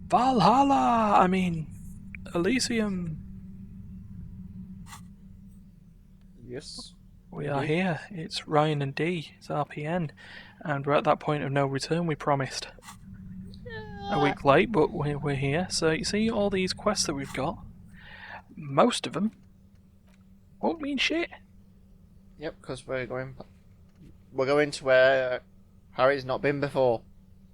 Valhalla! I mean, Elysium. Yes, We are indeed. here. It's Ryan and D. It's RPN. And we're at that point of no return we promised. A Ah. week late, but we're here. So you see all these quests that we've got? Most of them won't mean shit. Yep, because we're going to where Harry's not been before.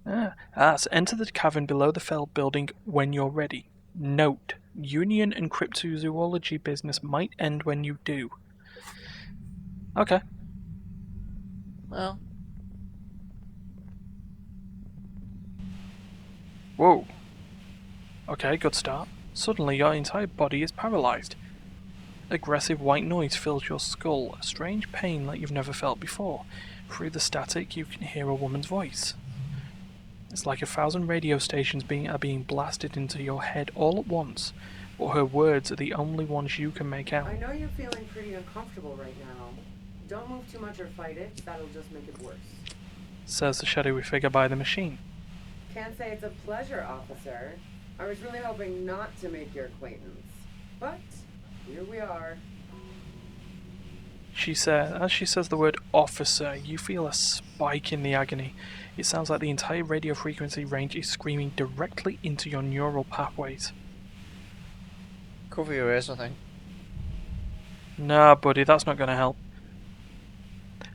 So enter the cavern below the Feld building when you're ready. Note, Union and cryptozoology business might end when you do. Okay. Well, Whoa. Okay, good start. Suddenly your entire body is paralyzed. Aggressive white noise fills your skull, a strange pain like you've never felt before. Through the static you can hear a woman's voice. It's like 1,000 radio stations are being blasted into your head all at once, but her words are the only ones you can make out. I know you're feeling pretty uncomfortable right now. Don't move too much or fight it, that'll just make it worse. Says the shadowy figure by the machine. Can't say it's a pleasure, officer. I was really hoping not to make your acquaintance. But here we are. As she says the word officer, you feel a spike in the agony. It sounds like the entire radio frequency range is screaming directly into your neural pathways. cover your ears, I think. Nah, buddy, that's not going to help.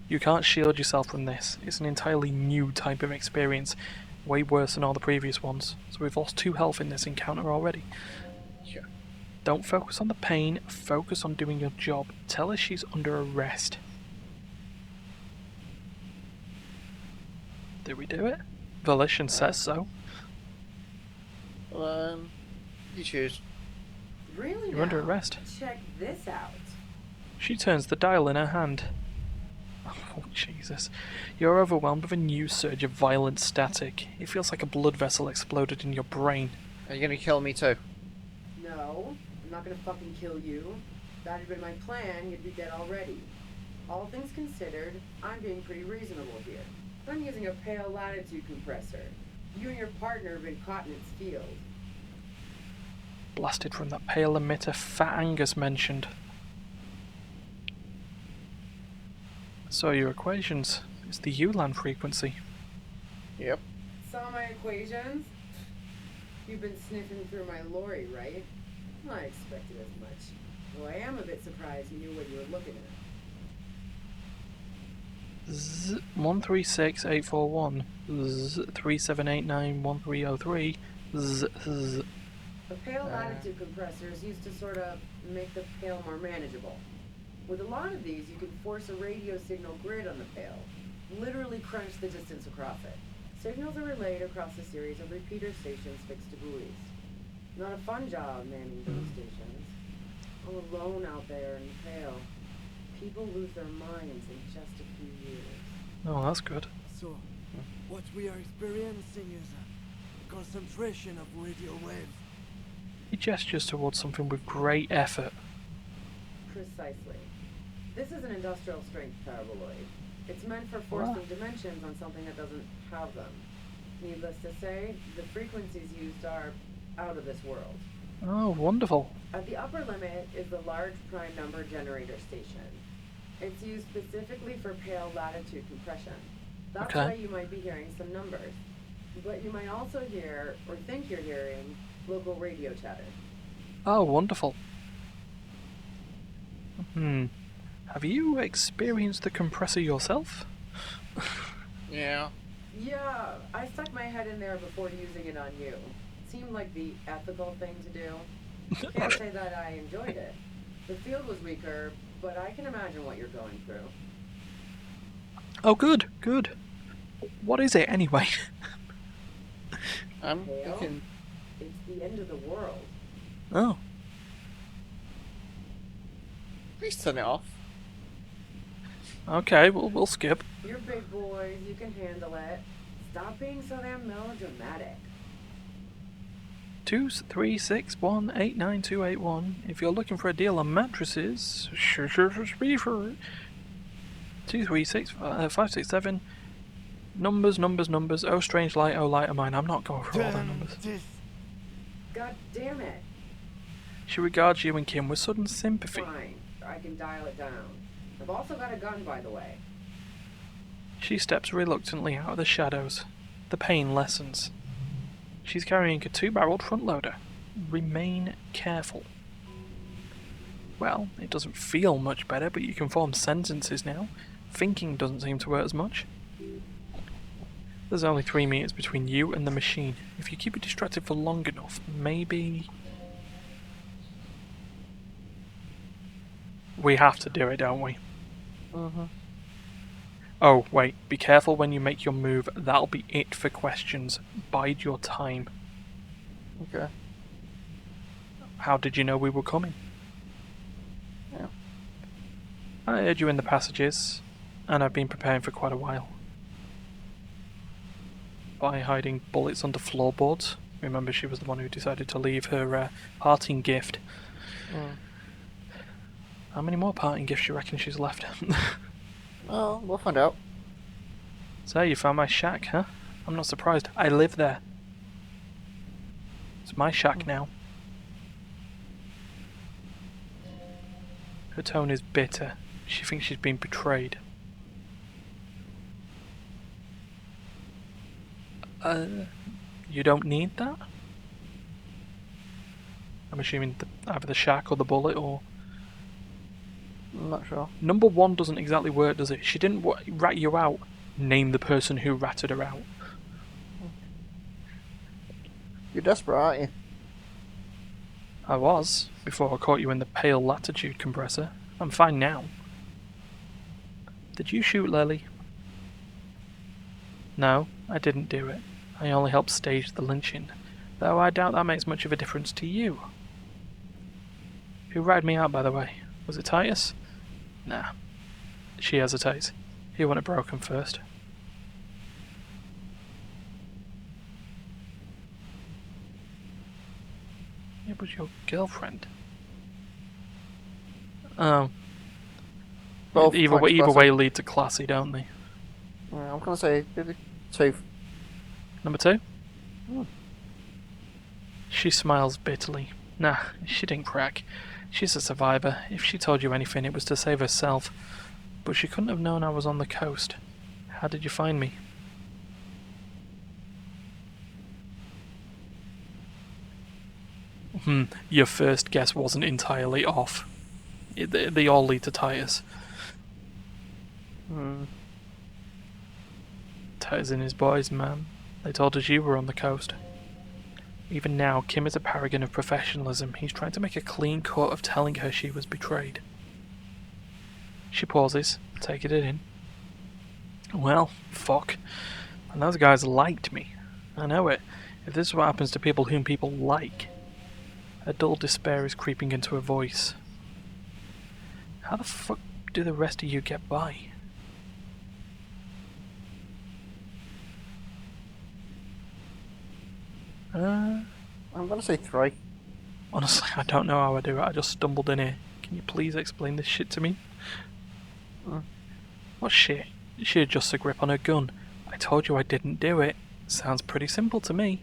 You can't shield yourself from this. It's an entirely new type of experience, way worse than all the previous ones. So we've lost 2 health in this encounter already. Yeah. Don't focus on the pain, focus on doing your job. Tell her she's under arrest. Did we do it? Volition says so. Well, you choose. Really? You're now? under arrest. Check this out. She turns the dial in her hand. Oh, Jesus. You're overwhelmed with a new surge of violent static. It feels like a blood vessel exploded in your brain. Are you gonna kill me too? No, I'm not gonna fucking kill you. If that had been my plan, you'd be dead already. All things considered, I'm being pretty reasonable here. I'm using a pale latitude compressor. You and your partner have been caught in its field. Blasted from that pale emitter Fat Angus mentioned. So your equations. It's the ULAN frequency. Yep. Saw my equations? You've been sniffing through my lorry, right? I expected as much. Though I am a bit surprised you knew what you were looking at. Z 136841. Z 37891303. Z. The pale latitude compressor is used to sort of make the pail more manageable. With a lot of these, you can force a radio signal grid on the pail, literally crunch the distance across it. Signals are relayed across a series of repeater stations fixed to buoys. Not a fun job manning those stations. All alone out there in the pale. People lose their minds in just a few years. Oh, that's good. So, what we are experiencing is a concentration of radio waves. He gestures towards something with great effort. Precisely. This is an industrial strength paraboloid. It's meant for forcing dimensions on something that doesn't have them. Needless to say, the frequencies used are out of this world. Oh, wonderful. At the upper limit is the large prime number generator station. It's used specifically for pale latitude compression. That's Okay. why you might be hearing some numbers. But you might also hear, or think you're hearing, local radio chatter. Oh, wonderful. Have you experienced the compressor yourself? Yeah. Yeah, I stuck my head in there before using it on you. Seemed like the ethical thing to do. Can't say that I enjoyed it. The field was weaker, but I can imagine what you're going through. Oh, good, good. What is it anyway? I'm Hale? thinking. It's the end of the world. Oh, Please turn it off. okay, we'll skip. You're big boys, you can handle it. Stop being so damn melodramatic. 236189281. If you're looking for a deal on mattresses, sure, speed for it. 236 567. Numbers. Oh, strange light, oh light of mine. I'm not going for all the numbers. This God damn it. She regards you and Kim with sudden sympathy. Fine. I can dial it down. I've also got a gun, by the way. She steps reluctantly out of the shadows. The pain lessens. She's carrying a 2-barreled front loader. Remain careful. Well, it doesn't feel much better, but you can form sentences now. Thinking doesn't seem to hurt as much. There's only 3 meters between you and the machine. If you keep it distracted for long enough, maybe... We have to do it, don't we? Mm-hmm. Oh, wait. Be careful when you make your move. That'll be it for questions. Bide your time. Okay. How did you know we were coming? Yeah. I heard you in the passages, and I've been preparing for quite a while. By hiding bullets under floorboards. Remember, she was the one who decided to leave her parting gift. Mm. How many more parting gifts do you reckon she's left? Well, we'll find out. So, you found my shack, huh? I'm not surprised. I live there. It's my shack now. Her tone is bitter. She thinks she's been betrayed. You don't need that? I'm assuming either the shack or the bullet or... I'm not sure. Number 1 doesn't exactly work, does it? She didn't rat you out. Name the person who ratted her out. You're desperate, aren't you? I was, before I caught you in the pale latitude compressor. I'm fine now. Did you shoot Lily? No, I didn't do it. I only helped stage the lynching, though I doubt that makes much of a difference to you. Who ratted me out, by the way? Was it Titus? Nah. She hesitates. He wanted it broken first. It was your girlfriend. Oh. Both Either points classy. way lead to classy, don't they? Yeah, I'm gonna say maybe 2. Number 2? Hmm. She smiles bitterly. Nah, she didn't crack. She's a survivor. If she told you anything, it was to save herself. But she couldn't have known I was on the coast. How did you find me? Your first guess wasn't entirely off. They all lead to Titus. Titus and his boys, man. They told us you were on the coast. Even now, Kim is a paragon of professionalism. He's trying to make a clean cut of telling her she was betrayed. She pauses, taking it in. Well, fuck. And those guys liked me. I know it. If this is what happens to people whom people like. A dull despair is creeping into her voice. How the fuck do the rest of you get by? I'm gonna say 3. Honestly, I don't know how I do it. I just stumbled in here. Can you please explain this shit to me? What shit? She adjusts a grip on her gun. I told you I didn't do it. Sounds pretty simple to me.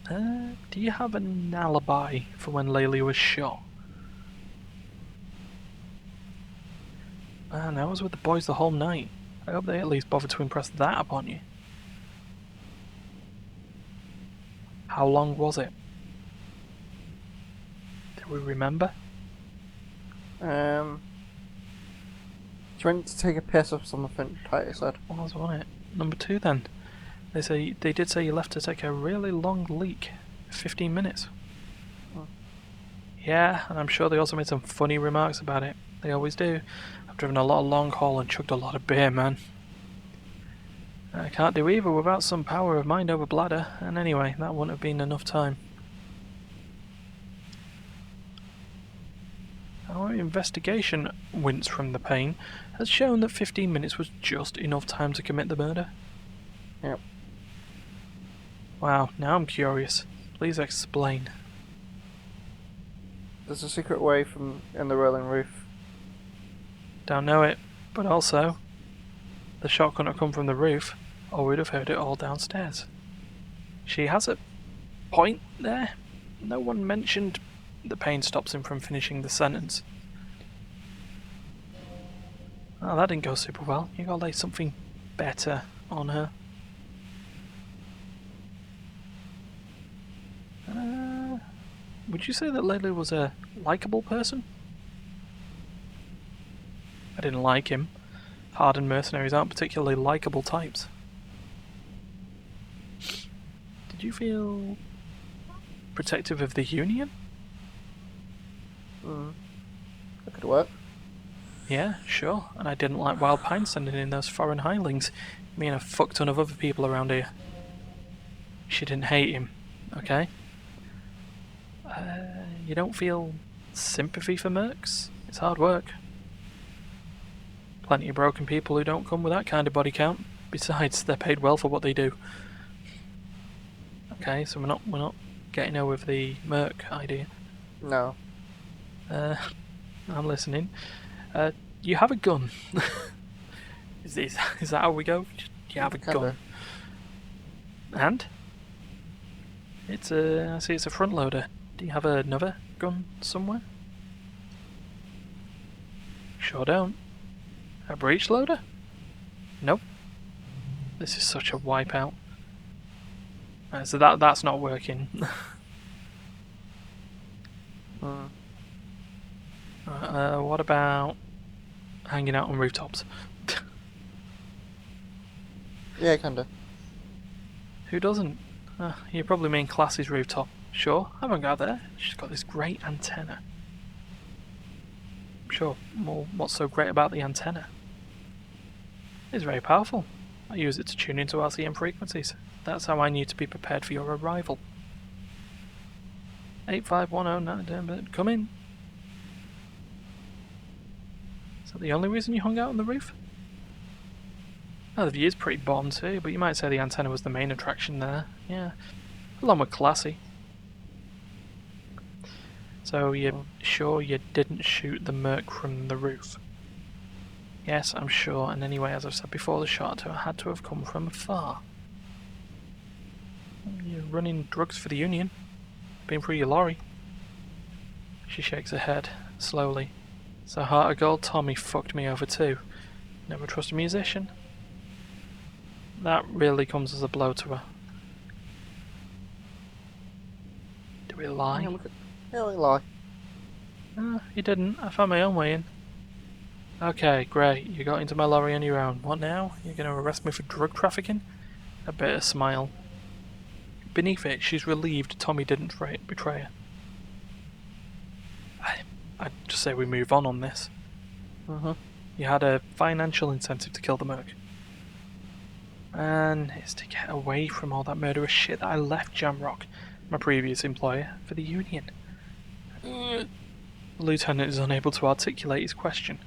Do you have an alibi for when Laylee was shot? Man, I was with the boys the whole night. I hope they at least bothered to impress that upon you. How long was it? Do we remember? She went to take a piss or something, Titus said. Wasn't it? Number 2 then. They did say you left to take a really long leak. 15 minutes. Yeah, and I'm sure they also made some funny remarks about it. They always do. I've driven a lot of long haul and chugged a lot of beer, man. I can't do either without some power of mind over bladder, and anyway, that wouldn't have been enough time. Our investigation, wince from the pain, has shown that 15 minutes was just enough time to commit the murder. Yep. Wow, now I'm curious. Please explain. There's a secret way from in the rolling roof. Don't know it, but also, the shot couldn't have come from the roof, or we'd have heard it all downstairs. She has a point there. No one mentioned the pain stops him from finishing the sentence. Oh, that didn't go super well. You gotta lay something better on her. Would you say that Layla was a likable person? I didn't like him. Hardened mercenaries aren't particularly likable types. Did you feel protective of the Union? That could work. Yeah, sure. And I didn't like Wild Pine sending in those foreign hirelings. Me and a fuck ton of other people around here. She didn't hate him, okay? You don't feel sympathy for mercs? It's hard work. Plenty of broken people who don't come with that kind of body count. Besides, they're paid well for what they do. Okay, so we're not getting over with the merc idea. No. I'm listening. You have a gun. Is that how we go? You have a gun. And? I see it's a front loader. Do you have another gun somewhere? Sure don't. A breech loader? Nope. This is such a wipeout. So that's not working. What about hanging out on rooftops? Yeah, kinda. Who doesn't? You probably mean Class's rooftop. Sure, I haven't got there. She's got this great antenna. Sure, well, what's so great about the antenna? It's very powerful. I use it to tune into RCM frequencies. That's how I knew to be prepared for your arrival. 85109, come in. Is that the only reason you hung out on the roof? Oh, the view's pretty bomb too, but you might say the antenna was the main attraction there. Yeah, along with Classy. So you're sure you didn't shoot the merc from the roof? Yes, I'm sure, and anyway, as I've said before, the shot had to have come from afar. You're running drugs for the Union. Been through your lorry. She shakes her head, slowly. So Heart of Gold Tommy fucked me over too. Never trust a musician. That really comes as a blow to her. Do we lie? Yeah, we lie. You didn't. I found my own way in. Okay, great. You got into my lorry on your own. What now? You're going to arrest me for drug trafficking? A bitter smile. Beneath it, she's relieved Tommy didn't betray her. I'd just say we move on this. You had a financial incentive to kill the merc. And it's to get away from all that murderous shit that I left Jamrock, my previous employer, for the Union. The lieutenant is unable to articulate his question.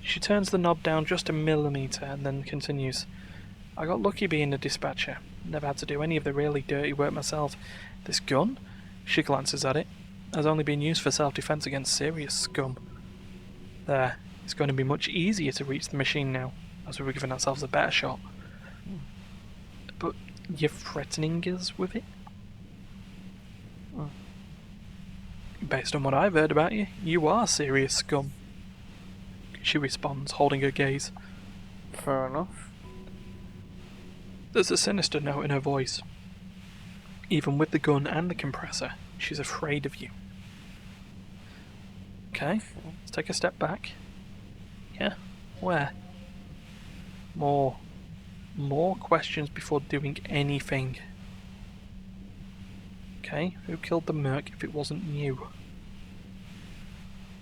She turns the knob down just a millimetre and then continues. I got lucky being a dispatcher. Never had to do any of the really dirty work myself. This gun? She glances at it. Has only been used for self-defense against serious scum. There. It's going to be much easier to reach the machine now, as we were giving ourselves a better shot. But you're threatening us with it? Based on what I've heard about you, you are serious scum. She responds, holding her gaze. Fair enough. There's a sinister note in her voice. Even with the gun and the compressor, she's afraid of you. Okay, let's take a step back. Yeah, where? More questions before doing anything. Okay, who killed the merc if it wasn't you?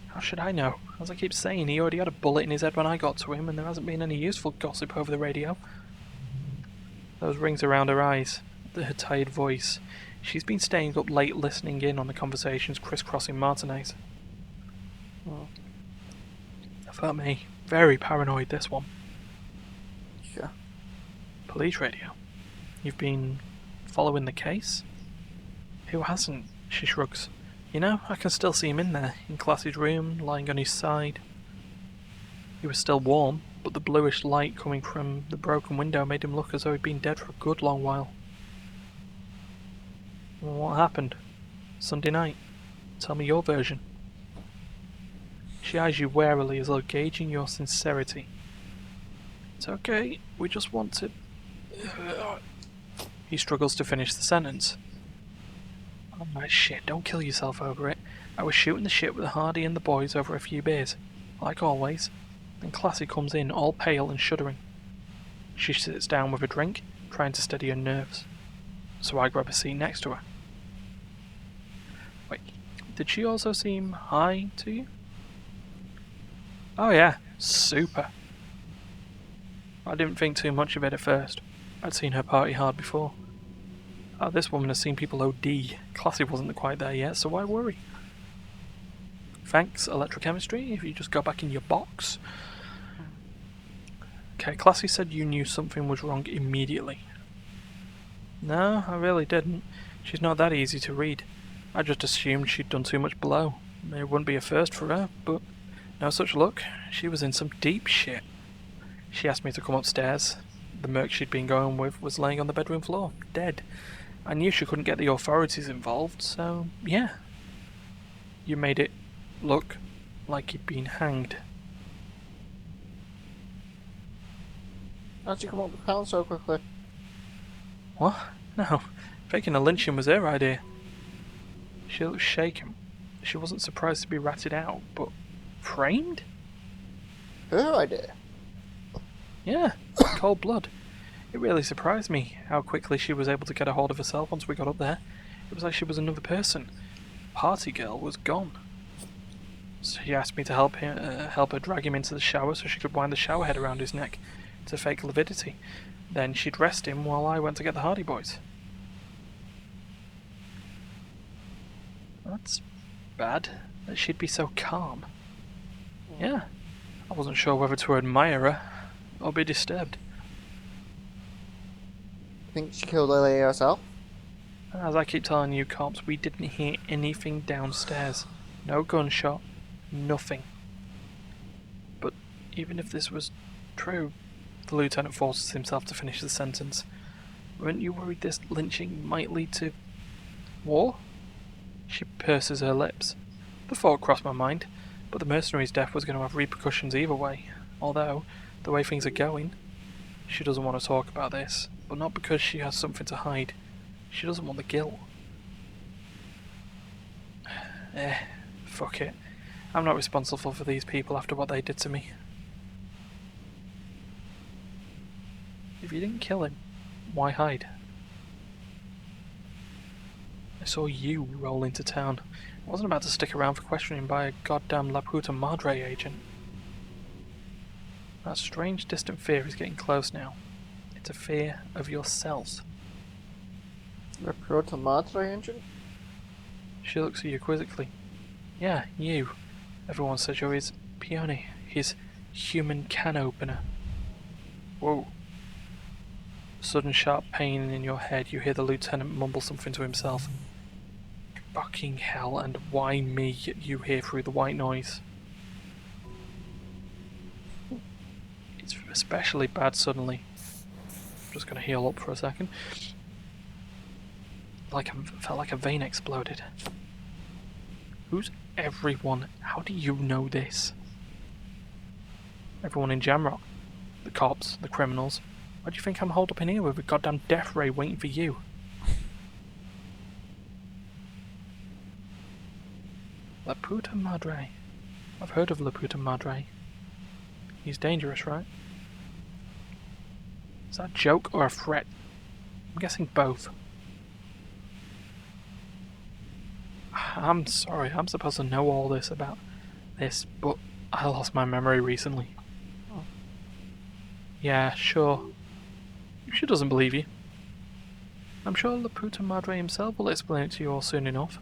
How should I know? As I keep saying, he already had a bullet in his head when I got to him, and there hasn't been any useful gossip over the radio. Those rings around her eyes, her tired voice. She's been staying up late listening in on the conversations crisscrossing Martinez. For me, very paranoid, this one. Sure. Police radio. You've been following the case? Who hasn't? She shrugs. You know, I can still see him in there, in Class's room, lying on his side. He was still warm, but the bluish light coming from the broken window made him look as though he'd been dead for a good long while. What happened? Sunday night. Tell me your version. She eyes you warily as though gauging your sincerity. It's okay, we just want to... He struggles to finish the sentence. Alright, shit, don't kill yourself over it. I was shooting the shit with Hardy and the boys over a few beers. Like always. Then Classy comes in, all pale and shuddering. She sits down with a drink, trying to steady her nerves. So I grab a seat next to her. Wait, did she also seem high to you? Oh yeah, super. I didn't think too much of it at first. I'd seen her party hard before. Oh, this woman has seen people OD. Classy wasn't quite there yet, so why worry? Thanks, electrochemistry, if you just go back in your box. Okay, Classy said you knew something was wrong immediately. No, I really didn't. She's not that easy to read. I just assumed she'd done too much below. It wouldn't be a first for her, but no such luck. She was in some deep shit. She asked me to come upstairs. The merc she'd been going with was laying on the bedroom floor, dead. I knew she couldn't get the authorities involved, so yeah. You made it look like he'd been hanged. How'd you come up with the plan so quickly? What? No, faking a lynching was her idea. She looked shaken. She wasn't surprised to be ratted out, but framed? Her idea? Yeah, cold blood. It really surprised me how quickly she was able to get a hold of herself once we got up there. It was like she was another person. Party girl was gone. So she asked me to help her drag him into the shower so she could wind the shower head around his neck to fake lividity. Then she'd rest him while I went to get the Hardy Boys. That's bad, that she'd be so calm. Yeah, I wasn't sure whether to admire her or be disturbed. Think she killed Lily herself? As I keep telling you cops, we didn't hear anything downstairs. No gunshot, nothing. But even if this was true, the lieutenant forces himself to finish the sentence. Weren't you worried this lynching might lead to war? She purses her lips. The thought crossed my mind, but the mercenary's death was going to have repercussions either way. Although, the way things are going, she doesn't want to talk about this, but not because she has something to hide. She doesn't want the guilt. Fuck it. I'm not responsible for these people after what they did to me. If you didn't kill him, why hide? I saw you roll into town. I wasn't about to stick around for questioning by a goddamn La Puta Madre agent. That strange distant fear is getting close now. It's a fear of yourself. The Protomadre engine? She looks at you quizzically. Yeah, you. Everyone says you're his peony, his human can opener. Whoa. Sudden sharp pain in your head, you hear the lieutenant mumble something to himself. Fucking hell, and why me? You hear through the white noise. It's especially bad suddenly. I'm just gonna heal up for a second. Felt like a vein exploded. Who's everyone? How do you know this? Everyone in Jamrock. The cops, the criminals. Why do you think I'm holed up in here with a goddamn death ray waiting for you? La Puta Madre. I've heard of La Puta Madre. He's dangerous, right? Is that a joke or a threat? I'm guessing both. I'm sorry, I'm supposed to know all this about this, but I lost my memory recently. Oh. Yeah, sure. She doesn't believe you. I'm sure La Puta Madre himself will explain it to you all soon enough.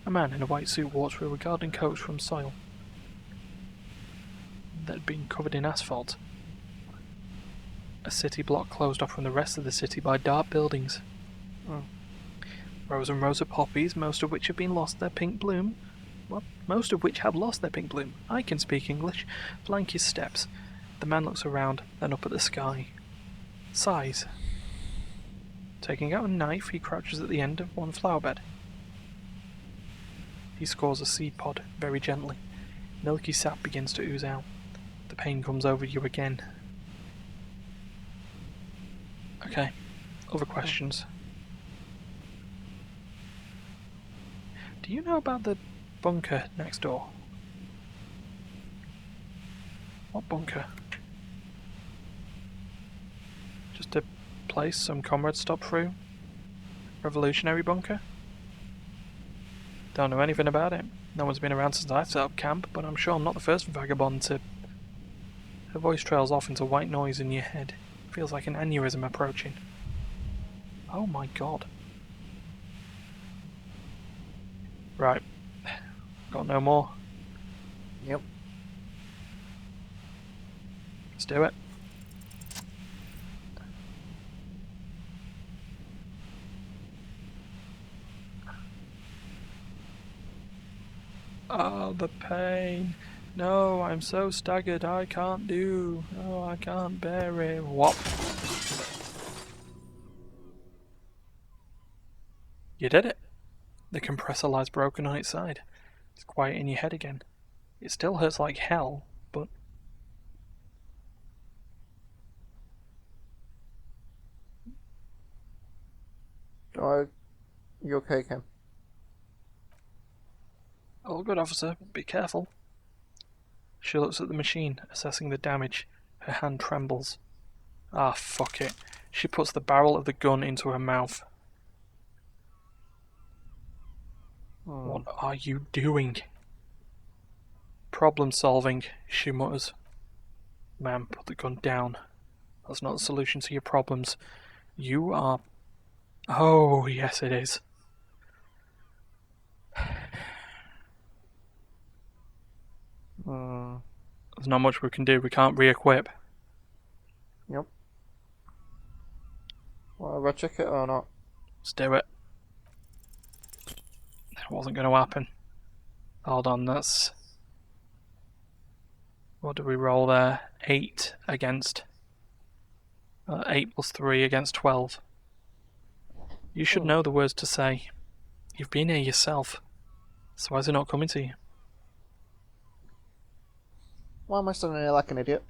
A man in a white suit walks through a garden coach from soil that had been covered in asphalt. A city block closed off from the rest of the city by dark buildings. Oh. Rows and rows of poppies, most of which have been lost their pink bloom. Well, most of which have lost their pink bloom. I can speak English. Flank his steps. The man looks around, then up at the sky. Sighs. Taking out a knife, he crouches at the end of one flower bed. He scores a seed pod very gently. Milky sap begins to ooze out. The pain comes over you again. Okay, other questions. Do you know about the bunker next door? What bunker? Just a place some comrades stopped through? Revolutionary bunker? Don't know anything about it. No one's been around since I set up camp, but I'm sure I'm not the first vagabond to... Her voice trails off into white noise in your head. Feels like an aneurysm approaching. Oh my god. Right. Got no more. Yep. Let's do it. Oh, the pain. No, I'm so staggered, I can't do. Oh, I can't bear it. Whop. You did it. The compressor lies broken on its side. It's quiet in your head again. It still hurts like hell, but... You okay, Kim? All good, officer. Be careful. She looks at the machine, assessing the damage. Her hand trembles. Ah, fuck it. She puts the barrel of the gun into her mouth. What are you doing? Problem solving, she mutters. Ma'am, put the gun down. That's not the solution to your problems. You are... Oh, yes it is. There's not much we can do. We can't re-equip. Yep. Well, I check it or not? Let's do it. It wasn't going to happen. Hold on, that's... What do we roll there? 8 against... 8 plus 3 against 12. You should know the words to say. You've been here yourself. So why is it not coming to you? Why am I standing here like an idiot?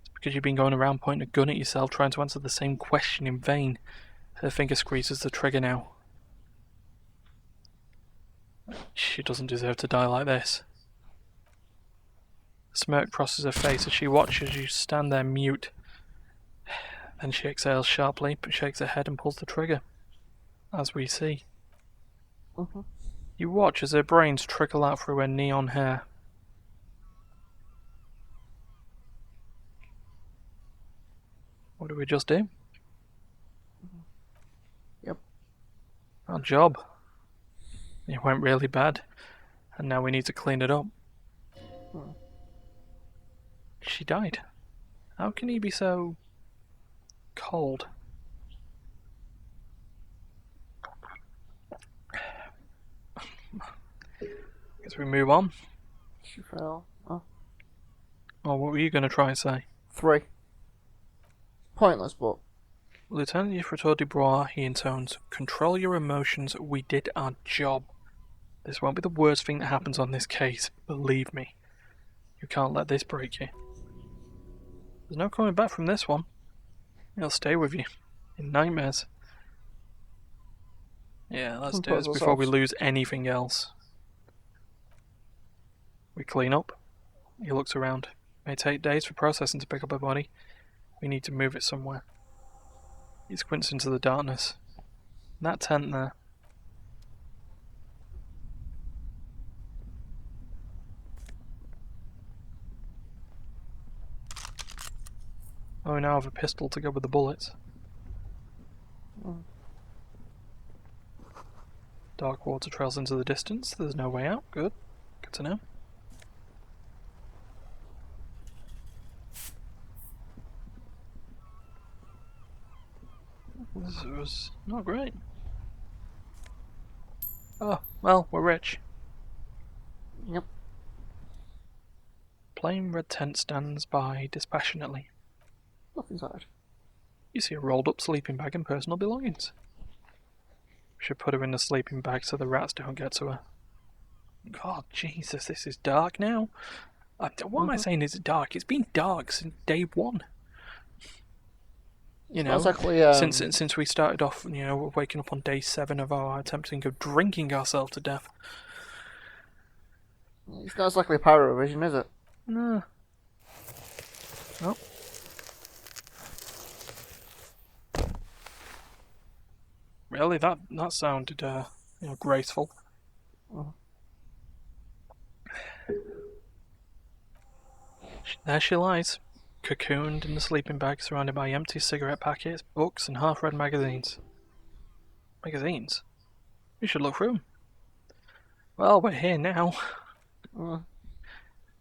It's because you've been going around pointing a gun at yourself trying to answer the same question in vain. Her finger squeezes the trigger now. She doesn't deserve to die like this. A smirk crosses her face as she watches you stand there mute. Then she exhales sharply, but shakes her head and pulls the trigger. As we see. You watch as her brains trickle out through her neon hair. What did we just do? Yep. Our job. It went really bad, and now we need to clean it up. She died. How can he be so... cold? Guess we move on. She fell. Oh. Or what were you going to try and say? 3. Pointless, but... Lieutenant Yfritor Dubois, he intones, control your emotions, we did our job. This won't be the worst thing that happens on this case, believe me. You can't let this break you. There's no coming back from this one. It'll stay with you. In nightmares. Yeah, let's do this before we lose anything else. We clean up. He looks around. It may take days for processing to pick up her body. We need to move it somewhere. He squints into the darkness. That tent there. Oh, we now have a pistol to go with the bullets. Dark water trails into the distance. There's no way out. Good. Good to know. This was not great. Oh, well, we're rich. Yep. Plain red tent stands by dispassionately. Look inside. You see a rolled up sleeping bag and personal belongings. We should put her in the sleeping bag so the rats don't get to her. God, Jesus, this is dark now. What am I saying? Is it dark? It's been dark since day one. You know, Not exactly, since we started off, waking up on day 7 of our attempting of drinking ourselves to death. It's not exactly a pyrovision, is it? No. Oh. Really, that sounded, graceful. Oh. There she lies, cocooned in the sleeping bag, surrounded by empty cigarette packets, books, and half-read magazines. Magazines? We should look through them. Well, we're here now.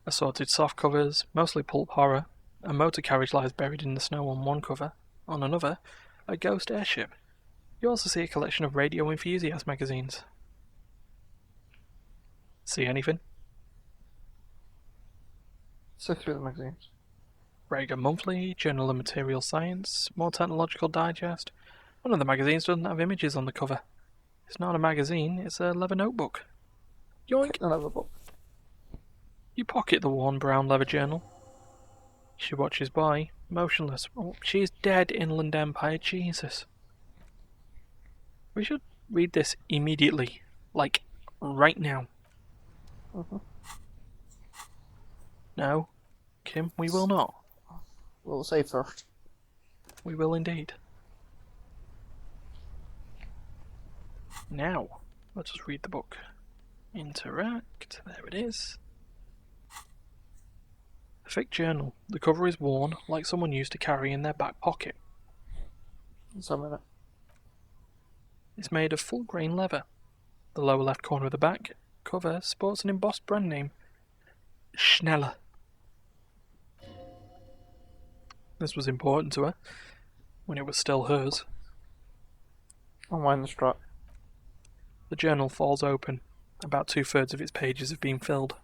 Assorted soft covers, mostly pulp horror. A motor carriage lies buried in the snow on one cover. On another, a ghost airship. You also see a collection of radio enthusiast magazines. See anything? Sift through the magazines. Rager Monthly, Journal of Material Science, More Technological Digest. One of the magazines doesn't have images on the cover. It's not a magazine, it's a leather notebook. Yoink! Another book. You pocket the worn brown leather journal. She watches by, motionless. Oh, she is dead, Inland Empire, Jesus. We should read this immediately. Like, right now. No, Kim, we will not. We'll say first. We will indeed. Now, let us read the book. Interact. There it is. A thick journal. The cover is worn, like someone used to carry in their back pocket. Some of it. It's made of full-grain leather. The lower left corner of the back cover sports an embossed brand name, Schneller. This was important to her, when it was still hers. Unwind the strap. The journal falls open. About 2/3 of its pages have been filled.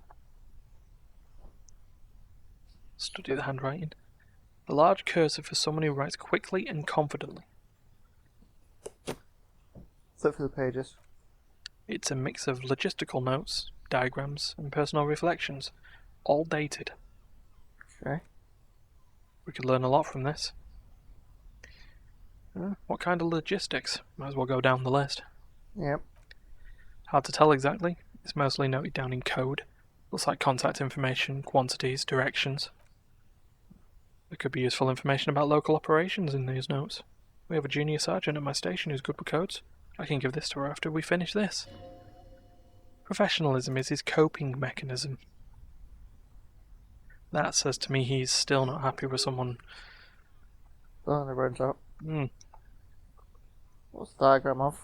Study the handwriting. The large cursor for someone who writes quickly and confidently. Flip through the pages. It's a mix of logistical notes, diagrams, and personal reflections, all dated. Okay. We could learn a lot from this. What kind of logistics? Might as well go down the list. Yep. Hard to tell exactly. It's mostly noted down in code. Looks like contact information, quantities, directions. There could be useful information about local operations in these notes. We have a junior sergeant at my station who's good with codes. I can give this to her after we finish this. Professionalism is his coping mechanism. That says to me he's still not happy with someone. Oh, the words out. Hmm. What's the diagram of?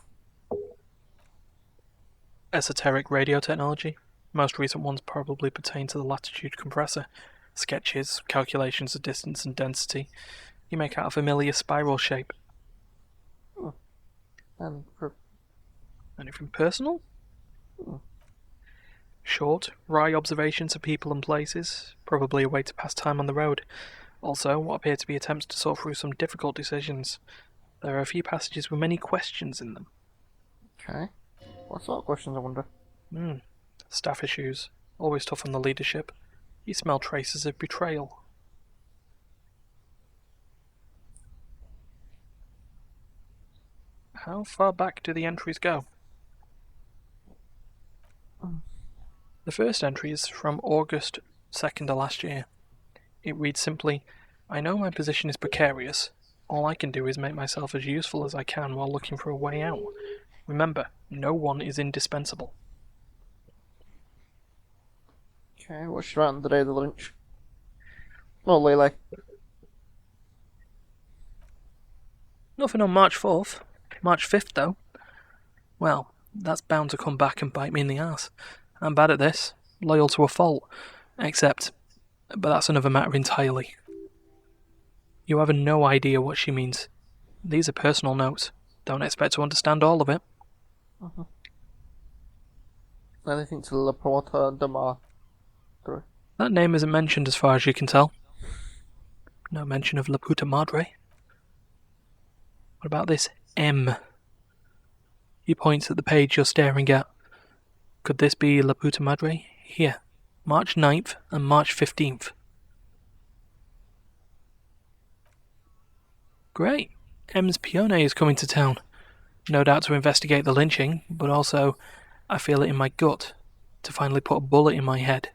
Esoteric radio technology. Most recent ones probably pertain to the latitude compressor. Sketches, calculations of distance and density. You make out a familiar spiral shape. And Anything personal? Hmm. Short, wry observations of people and places. Probably a way to pass time on the road. Also, what appear to be attempts to sort through some difficult decisions. There are a few passages with many questions in them. Okay. What sort of questions, I wonder? Staff issues. Always tough on the leadership. You smell traces of betrayal. How far back do the entries go? The first entry is from August 2nd of last year. It reads simply, I know my position is precarious. All I can do is make myself as useful as I can while looking for a way out. Remember, no one is indispensable. Okay, what's she writing the day of the lunch? Oh, Lily. Nothing on March 4th. March 5th, though. Well, that's bound to come back and bite me in the ass. I'm bad at this. Loyal to a fault. But that's another matter entirely. You have no idea what she means. These are personal notes. Don't expect to understand all of it. Anything to La Porta de Mar? That name isn't mentioned as far as you can tell. No mention of La Puta Madre. What about this M? He points at the page you're staring at. Could this be La Puta Madre? Here, March 9th and March 15th. Great. M's Pione is coming to town. No doubt to investigate the lynching, but also, I feel it in my gut to finally put a bullet in my head.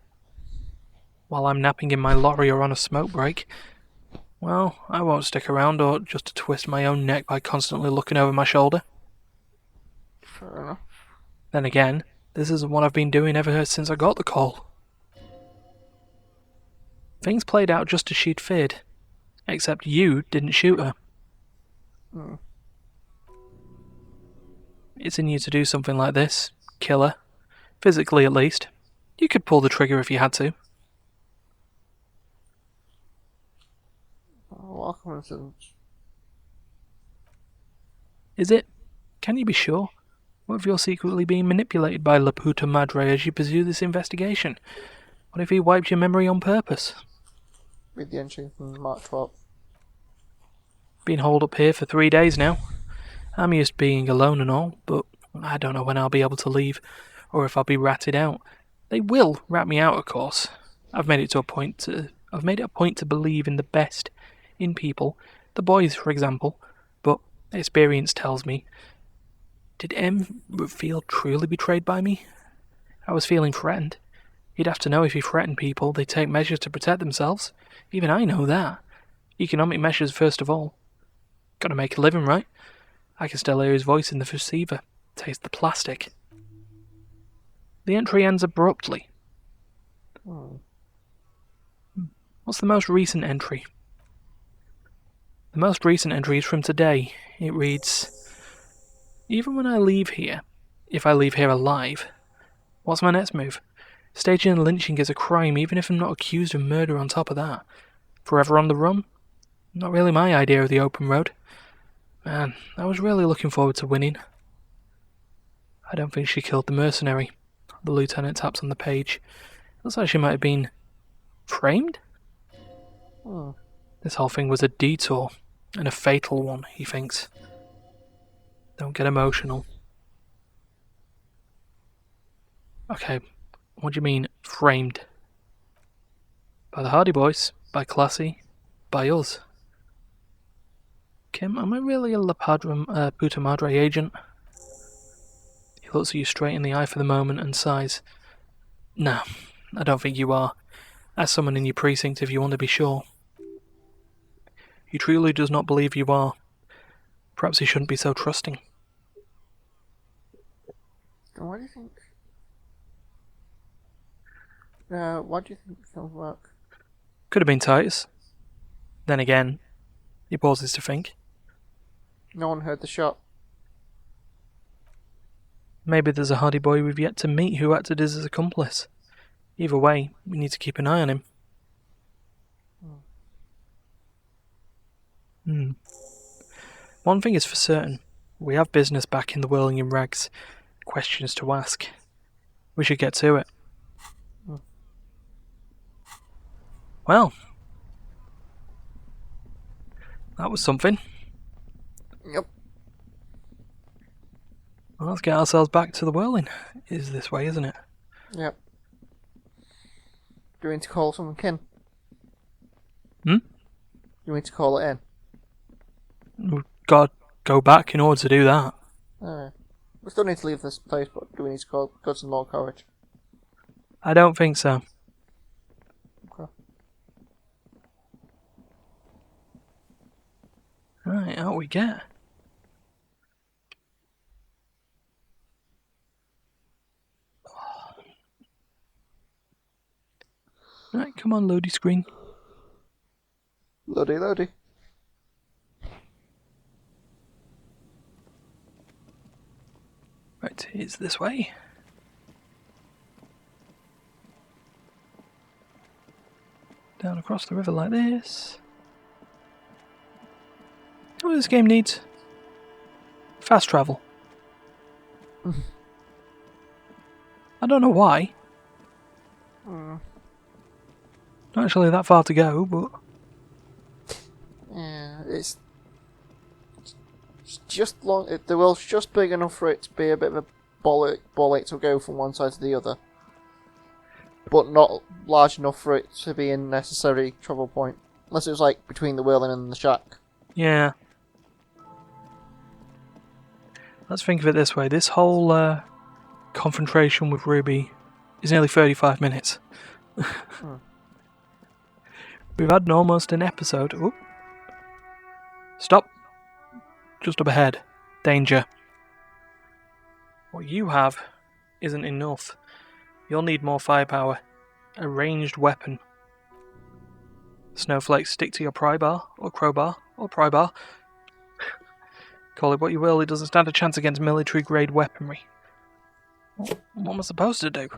While I'm napping in my lorry or on a smoke break, well, I won't stick around or just to twist my own neck by constantly looking over my shoulder. Fair enough. Then again, this isn't what I've been doing ever since I got the call. Things played out just as she'd feared, except you didn't shoot her. Hmm. It's in you to do something like this, kill her. Physically, at least. You could pull the trigger if you had to. What coincidence. Is it? Can you be sure? What if you're secretly being manipulated by La Puta Madre as you pursue this investigation? What if he wiped your memory on purpose? Read the entry from March 12th. Been holed up here for 3 days now. I'm used to being alone and all, but I don't know when I'll be able to leave, or if I'll be ratted out. They will rat me out, of course. I've made it a point to believe in the best in people, the boys, for example, but experience tells me. Did M feel truly betrayed by me? I was feeling threatened. You'd have to know if you threaten people, they take measures to protect themselves. Even I know that. Economic measures first of all. Gotta make a living, right? I can still hear his voice in the receiver. Taste the plastic. The entry ends abruptly. What's the most recent entry? The most recent entry is from today. It reads, even when I leave here, if I leave here alive, what's my next move? Staging a lynching is a crime, even if I'm not accused of murder on top of that. Forever on the run? Not really my idea of the open road. Man, I was really looking forward to winning. I don't think she killed the mercenary. The lieutenant taps on the page. Looks like she might have been framed? This whole thing was a detour, and a fatal one, he thinks. Don't get emotional. Okay, what do you mean, framed? By the Hardy Boys, by Classy, by us. Kim, am I really a Puta Madre agent? He looks at you straight in the eye for the moment and sighs. Nah, I don't think you are. Ask someone in your precinct if you want to be sure. He truly does not believe you are. Perhaps he shouldn't be so trusting. Why do you think? Why do you think it can work? Could have been Titus. Then again, he pauses to think. No one heard the shot. Maybe there's a Hardy Boy we've yet to meet who acted as his accomplice. Either way, we need to keep an eye on him. One thing is for certain. We have business back in the whirling in rags. Questions to ask. We should get to it. Well, that was something. Yep. Well, let's get ourselves back to the whirling. Is this way, isn't it? Yep. Do we need to call someone kin? Hmm? Do we need to call it in? We've got to go back in order to do that. We still need to leave this place, but do we need to go some more courage? I don't think so. Okay. Right, out we get. Right, come on, loady screen. Loady. Right, it's this way. Down across the river like this. What this game needs? Fast travel. I don't know why. Not actually that far to go, but... Yeah, it's It's just long. The wheel's just big enough for it to be a bit of a ball ache to go from one side to the other, but not large enough for it to be a necessary trouble point. Unless it was like between the wheel and the shack. Yeah. Let's think of it this way. This whole confrontation with Ruby is nearly 35 minutes. We've had almost an episode. Oop. Stop. Just up ahead. Danger. What you have isn't enough. You'll need more firepower. A ranged weapon. Snowflakes stick to your pry bar, or crowbar, or pry bar. Call it what you will, it doesn't stand a chance against military-grade weaponry. What am I supposed to do?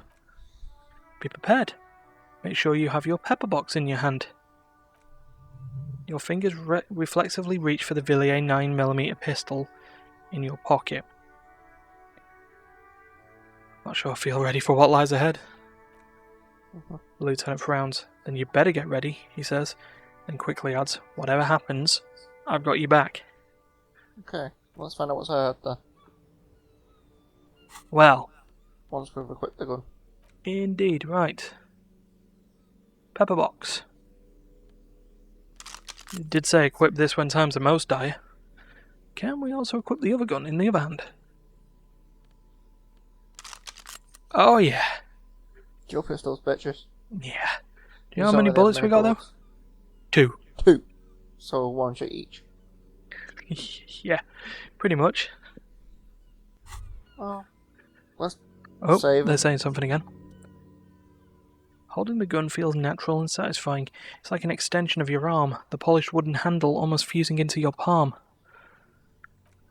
Be prepared. Make sure you have your pepper box in your hand. Your fingers reflexively reach for the Villiers 9mm pistol in your pocket. Not sure I feel ready for what lies ahead. The lieutenant frowns. Then you better get ready, he says, then quickly adds, whatever happens, I've got you back. Okay, let's find out what's ahead there. Well. Once we've equipped the gun. Indeed, right. Pepper box. It did say equip this when times are most dire. Can we also equip the other gun in the other hand? Oh yeah. Dual pistols, bitches. Yeah. Do you know how many bullets we got though? 2. 2. So 1 shot each. Yeah, pretty much. Oh. Let's save. They're saying something again. Holding the gun feels natural and satisfying. It's like an extension of your arm, the polished wooden handle almost fusing into your palm.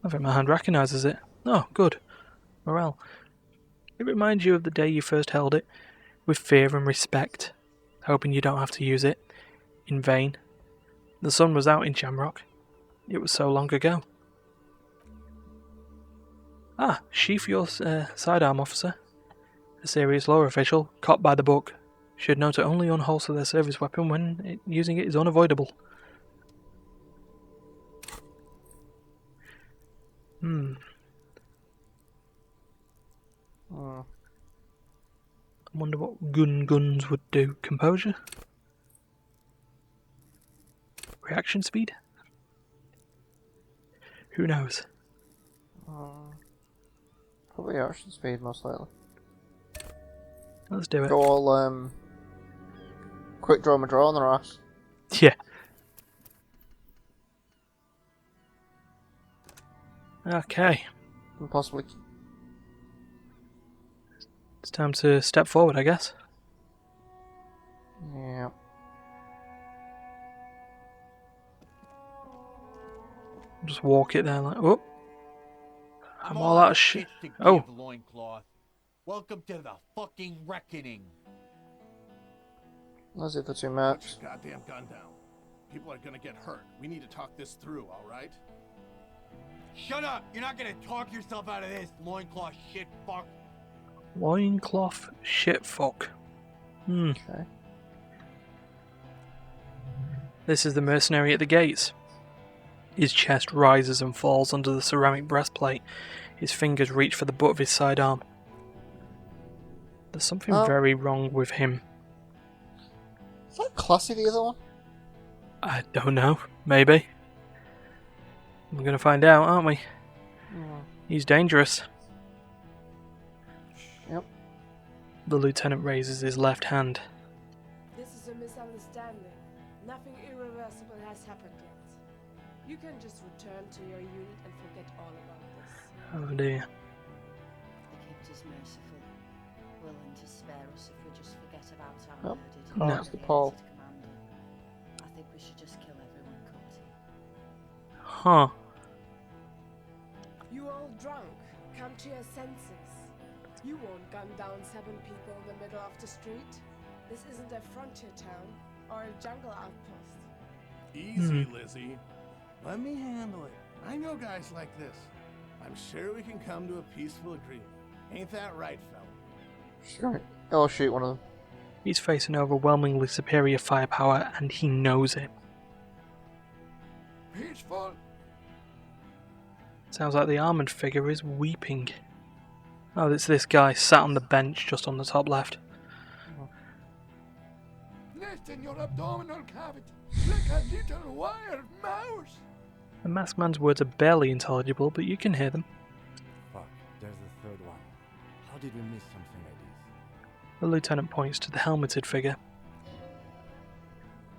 I think my hand recognises it. Oh, good. Morale. It reminds you of the day you first held it, with fear and respect, hoping you don't have to use it, in vain. The sun was out in Shamrock. It was so long ago. Ah, sheath your sidearm, officer. A serious law official, caught by the book, should know to only unholster their service weapon when using it is unavoidable. I wonder what guns would do. Composure? Reaction speed? Who knows? Probably action speed, most likely. Let's do it. Go all, quick draw my draw on their ass. Yeah. Okay. And possibly. It's time to step forward, I guess. Yeah. Just walk it there like, oh. I'm all out of shit. Oh. Loincloth. Welcome to the fucking reckoning. Those are the 2 maps. Put your goddamn gun down. People are gonna get hurt. We need to talk this through, alright? Shut up! You're not gonna talk yourself out of this, loincloth shit fuck. Loincloth shit fuck. Okay. This is the mercenary at the gates. His chest rises and falls under the ceramic breastplate. His fingers reach for the butt of his sidearm. There's something very wrong with him. Is that Classy, the other one? I don't know. Maybe. We're going to find out, aren't we? He's dangerous. Yep. The lieutenant raises his left hand. This is a misunderstanding. Nothing irreversible has happened yet. You can just return to your unit and forget all about this. Oh dear. The Kept is merciful, willing to spare us if we just forget about our Nope. murdered No. and That's the Paul. alienated commander. I think we should just kill everyone, Corty. Huh. You all drunk. Come to your senses. You won't gun down 7 people in the middle of the street. This isn't a frontier town or a jungle outpost. Easy, Lizzie. Let me handle it. I know guys like this. I'm sure we can come to a peaceful agreement. Ain't that right, fella? Sure. I'll shoot one of them. He's facing overwhelmingly superior firepower and he knows it. Peaceful. Sounds like the armoured figure is weeping. Oh, it's this guy sat on the bench just on the top left. Nest in your abdominal cavity, like a little wild mouse. The masked man's words are barely intelligible, but you can hear them. Fuck, there's the third one. How did we miss something like this? The lieutenant points to the helmeted figure.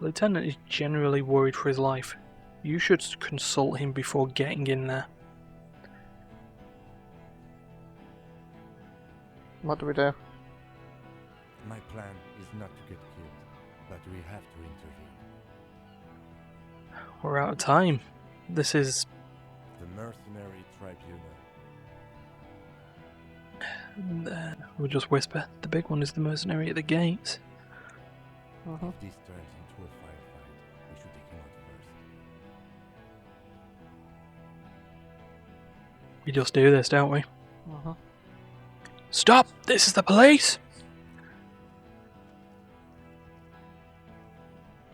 The lieutenant is generally worried for his life. You should consult him before getting in there. What do we do? My plan is not to get killed, but we have to intervene. We're out of time. This is... The mercenary tribunal. We'll just whisper. The big one is the mercenary at the gates. If this turns into a firefight, we should take him out first. We just do this, don't we? Stop! This is the police!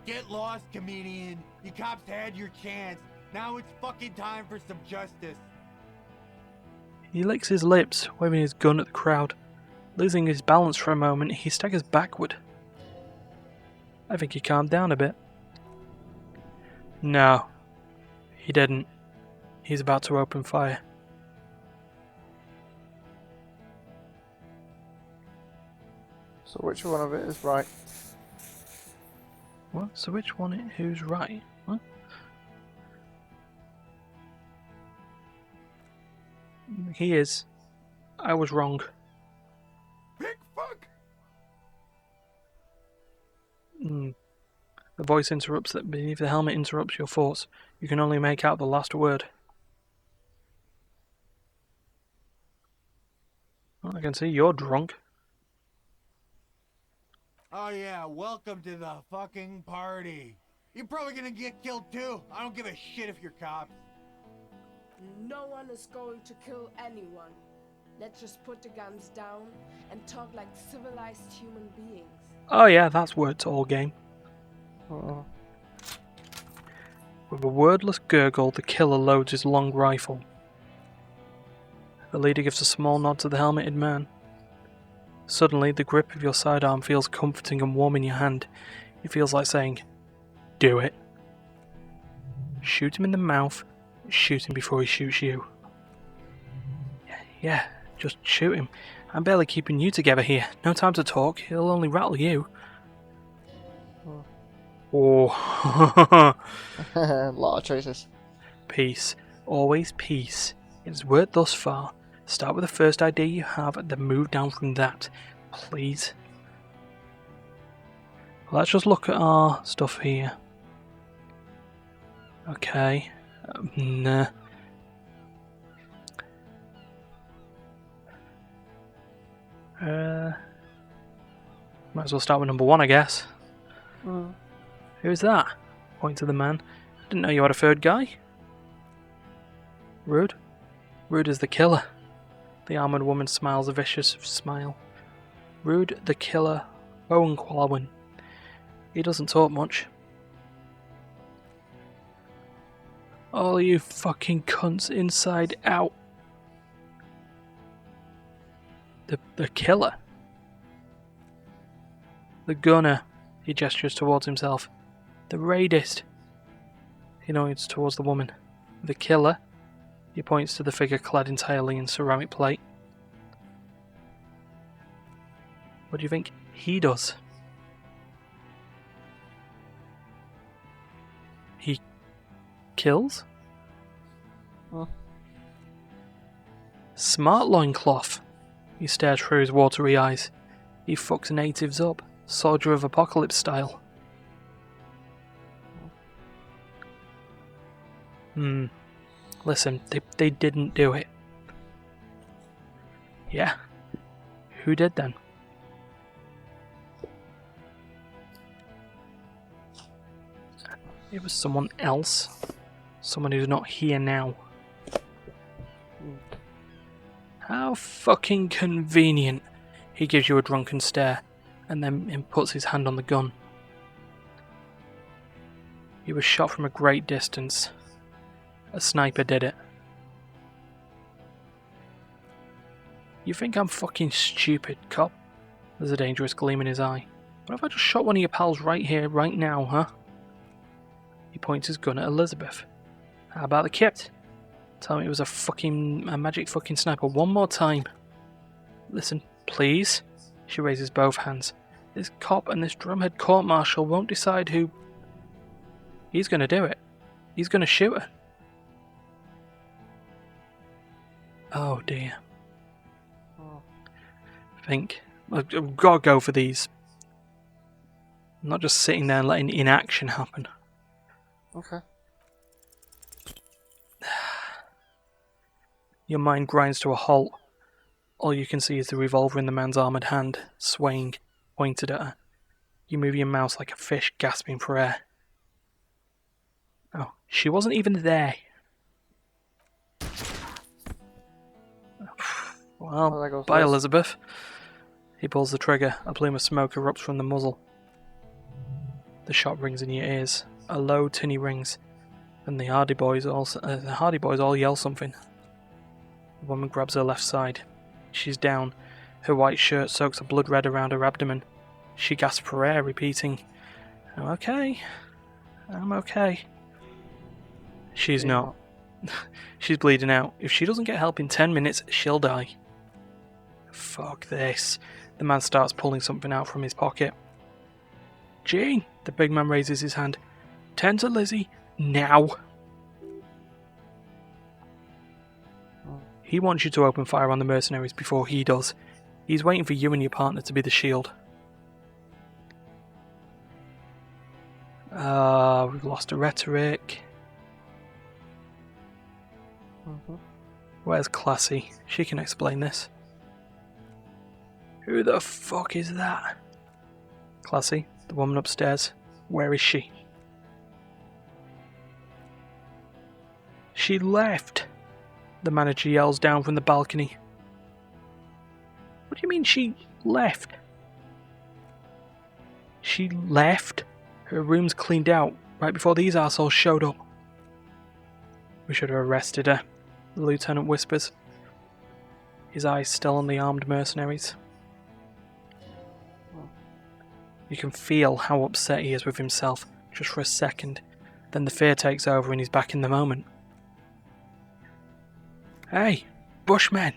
Get lost, comedian. You cops had your chance. Now it's fucking time for some justice. He licks his lips, waving his gun at the crowd. Losing his balance for a moment, he staggers backward. I think he calmed down a bit. No, he didn't. He's about to open fire. So which one of it is right? What? So which one? Who's right? What? He is. I was wrong. Big fuck! The voice interrupts that beneath the helmet interrupts your thoughts. You can only make out the last word. Well, I can see you're drunk. Oh yeah, welcome to the fucking party. You're probably gonna get killed too. I don't give a shit if you're cops. No one is going to kill anyone. Let's just put the guns down and talk like civilized human beings. Oh yeah, that's worked all game. With a wordless gurgle, the killer loads his long rifle. The leader gives a small nod to the helmeted man. Suddenly, the grip of your sidearm feels comforting and warm in your hand. It feels like saying, do it. Shoot him in the mouth. Shoot him before he shoots you. Yeah, just shoot him. I'm barely keeping you together here. No time to talk. He'll only rattle you. Oh. A lot of choices. Peace. Always peace. It's worked thus far. Start with the first idea you have and then move down from that. Please. Let's just look at our stuff here. Okay. Nah. Might as well start with number one, I guess. Who's that? Point to the man. Didn't know you had a third guy. Rude? Rude is the killer. The armoured woman smiles a vicious smile. Rude, the killer, Owen Qualwin. He doesn't talk much. All you fucking cunts inside out. The killer. The gunner. He gestures towards himself. The raidist. He nods towards the woman. The killer. He points to the figure clad entirely in ceramic plate. What do you think he does? He kills? Smart loincloth. He stares through his watery eyes. He fucks natives up. Soldier of Apocalypse style. Listen, they didn't do it. Yeah. Who did then? It was someone else. Someone who's not here now. How fucking convenient. He gives you a drunken stare, and then puts his hand on the gun. He was shot from a great distance. A sniper did it. You think I'm fucking stupid, cop? There's a dangerous gleam in his eye. What if I just shot one of your pals right here, right now, huh? He points his gun at Elizabeth. How about the kit? Tell me it was a magic fucking sniper one more time. Listen, please. She raises both hands. This cop and this drumhead court-martial won't decide who... He's gonna do it. He's gonna shoot her. Oh dear. Think. I've got to go for these. I'm not just sitting there and letting inaction happen. Okay. Your mind grinds to a halt. All you can see is the revolver in the man's armoured hand, swaying, pointed at her. You move your mouse like a fish gasping for air. Oh, she wasn't even there. Well, bye Elizabeth. He pulls the trigger. A plume of smoke erupts from the muzzle. The shot rings in your ears. A low, tinny rings. And the Hardy Boys all yell something. The woman grabs her left side. She's down. Her white shirt soaks a blood red around her abdomen. She gasps for air, repeating, "I'm okay. I'm okay." She's not. She's bleeding out. If she doesn't get help in 10 minutes, she'll die. Fuck this. The man starts pulling something out from his pocket. Gene! The big man raises his hand. Tend to Lizzie. Now! He wants you to open fire on the mercenaries before he does. He's waiting for you and your partner to be the shield. We've lost a rhetoric. Where's Classy? She can explain this. Who the fuck is that? Classy, the woman upstairs. Where is she? She left! The manager yells down from the balcony. What do you mean she left? She left? Her room's cleaned out right before these assholes showed up. We should have arrested her, the lieutenant whispers. His eyes still on the armed mercenaries. You can feel how upset he is with himself, just for a second. Then the fear takes over and he's back in the moment. Hey, Bushman!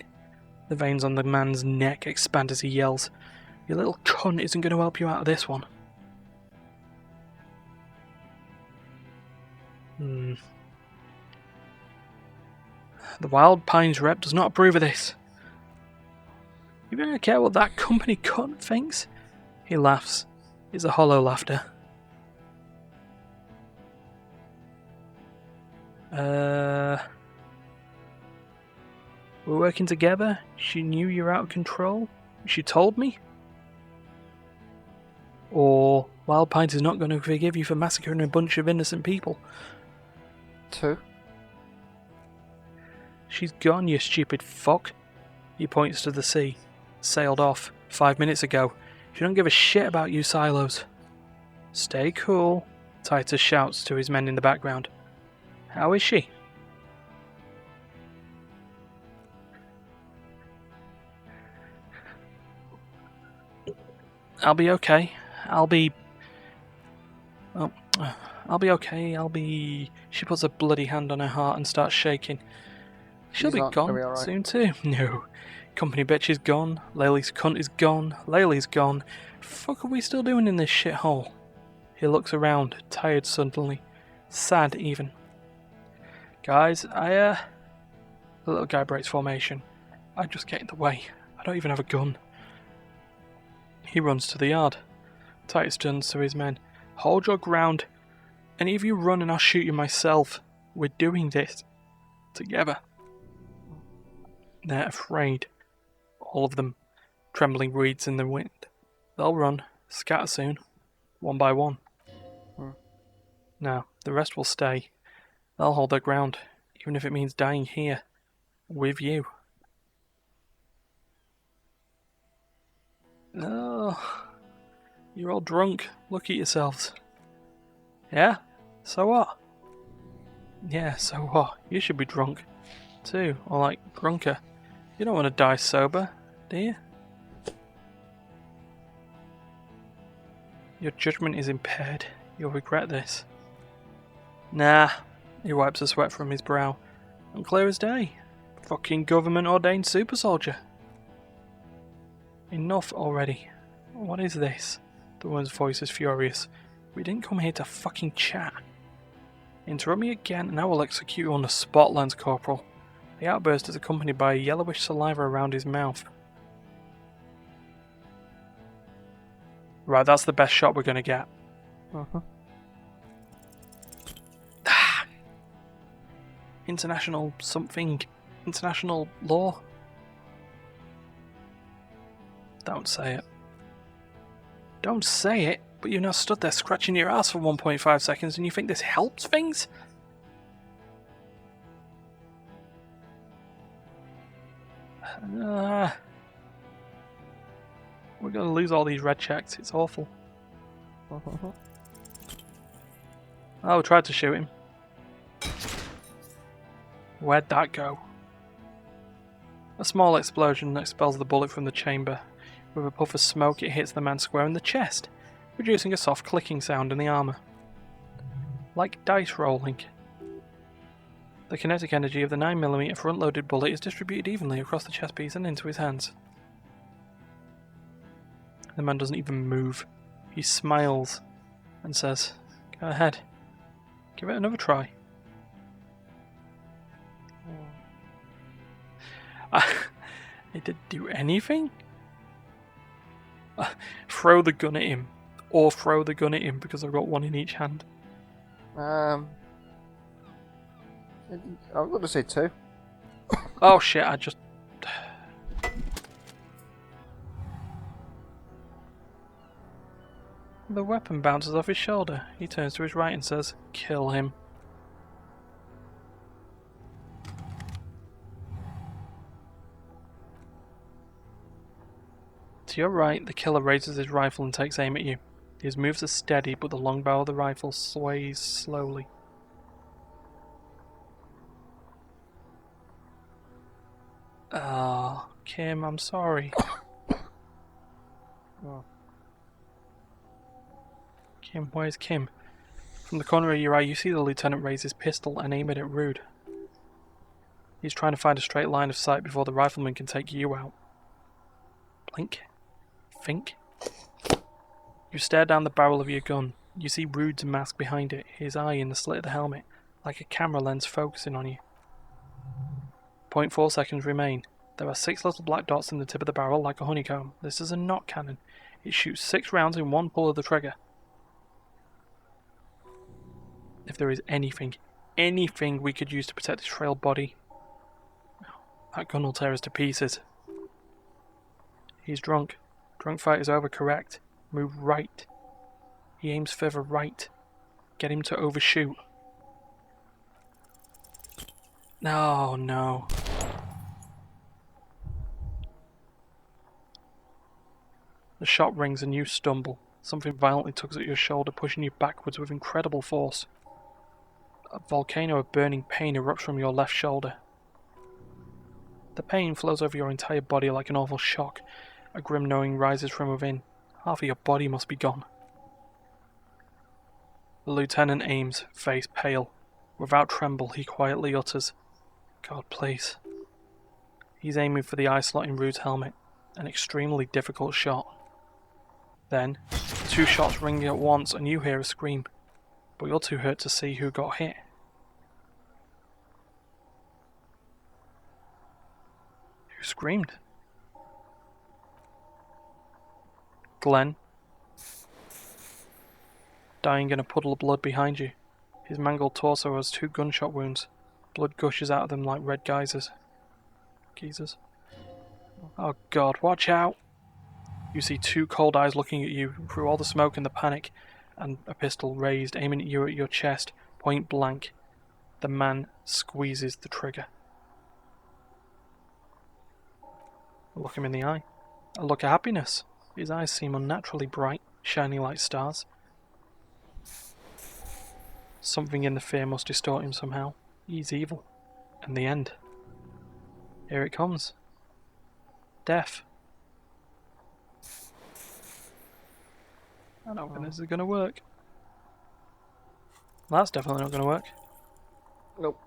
The veins on the man's neck expand as he yells. Your little cunt isn't going to help you out of this one. The Wild Pines rep does not approve of this. You don't care what that company cunt thinks? He laughs. It's a hollow laughter. We're working together? She knew you're out of control? She told me? Or Wild Pines is not going to forgive you for massacring a bunch of innocent people? 2. She's gone, you stupid fuck. He points to the sea. Sailed off 5 minutes ago. She don't give a shit about you, Silos. Stay cool, Titus shouts to his men in the background. How is she? I'll be okay. I'll be okay. She puts a bloody hand on her heart and starts shaking. She'll be gone soon too. No. Company bitch is gone. Laylee's cunt is gone. Laylee's gone. Fuck are we still doing in this shithole? He looks around, tired suddenly. Sad even. Guys, The little guy breaks formation. I just get in the way. I don't even have a gun. He runs to the yard. Titus turns to his men. Hold your ground. Any of you run and I'll shoot you myself. We're doing this. Together. They're afraid. All of them. Trembling reeds in the wind. They'll run. Scatter soon. One by one. Now, the rest will stay. They'll hold their ground. Even if it means dying here. With you. Oh, you're all drunk. Look at yourselves. Yeah? So what? Yeah, so what? You should be drunk. Too. Or like, drunker. You don't want to die sober, do you? Your judgment is impaired. You'll regret this. Nah. He wipes the sweat from his brow. I'm clear as day. Fucking government ordained super soldier. Enough already. What is this? The woman's voice is furious. We didn't come here to fucking chat. Interrupt me again and I will execute you on the spot, Lance Corporal. The outburst is accompanied by a yellowish saliva around his mouth. Right, that's the best shot we're gonna get. International something. International law. Don't say it. Don't say it, but you've now stood there scratching your ass for 1.5 seconds and you think this helps things? We're gonna lose all these red checks, it's awful. Oh, we tried to shoot him. Where'd that go? A small explosion expels the bullet from the chamber. With a puff of smoke, it hits the man square in the chest, producing a soft clicking sound in the armour. Like dice rolling. The kinetic energy of the 9mm front-loaded bullet is distributed evenly across the chest piece and into his hands. The man doesn't even move. He smiles and says, "Go ahead. Give it another try." It didn't do anything? Throw the gun at him. Or throw the gun at him because I've got one in each hand. I'm going to say 2. Oh shit, I just... The weapon bounces off his shoulder. He turns to his right and says, "Kill him." To your right, the killer raises his rifle and takes aim at you. His moves are steady, but the long barrel of the rifle sways slowly. Ah, Kim, I'm sorry. Oh. Kim, where's Kim? From the corner of your eye, you see the lieutenant raise his pistol and aim it at Rude. He's trying to find a straight line of sight before the rifleman can take you out. Blink. Think. You stare down the barrel of your gun. You see Rude's mask behind it, his eye in the slit of the helmet, like a camera lens focusing on you. 0.4 seconds remain. There are 6 little black dots in the tip of the barrel like a honeycomb. This is a knot cannon. It shoots 6 rounds in one pull of the trigger. If there is anything we could use to protect his frail body, that gun will tear us to pieces. He's drunk. Drunk fight is over, correct. Move right. He aims further right. Get him to overshoot. No, no. The shot rings and you stumble. Something violently tugs at your shoulder, pushing you backwards with incredible force. A volcano of burning pain erupts from your left shoulder. The pain flows over your entire body like an awful shock. A grim knowing rises from within. Half of your body must be gone. The lieutenant aims, face pale. Without tremble, he quietly utters, "God, please." He's aiming for the eye slot in Rude's helmet. An extremely difficult shot. Then, 2 shots ring at once and you hear a scream. But you're too hurt to see who got hit. Who screamed? Glenn, dying in a puddle of blood behind you. His mangled torso has 2 gunshot wounds. Blood gushes out of them like red geysers. Geysers? Oh God, watch out! You see 2 cold eyes looking at you through all the smoke and the panic, and a pistol raised, aiming at you at your chest, point blank. The man squeezes the trigger. Look him in the eye. A look of happiness. His eyes seem unnaturally bright, shining like stars. Something in the fear must distort him somehow. He's evil. And the end. Here it comes. deaf. I don't think this is going to work. That's definitely not going to work. Nope.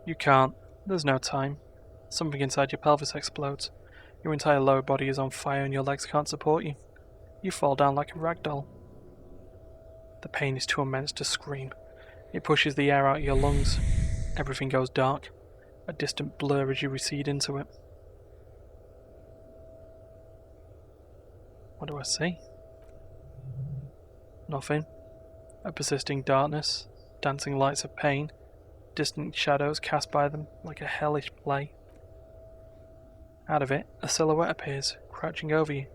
You can't. There's no time. Something inside your pelvis explodes. Your entire lower body is on fire and your legs can't support you. You fall down like a rag doll. The pain is too immense to scream. It pushes the air out of your lungs. Everything goes dark. A distant blur as you recede into it. What do I see? Nothing. A persisting darkness, dancing lights of pain, distant shadows cast by them like a hellish play. Out of it, a silhouette appears, crouching over you.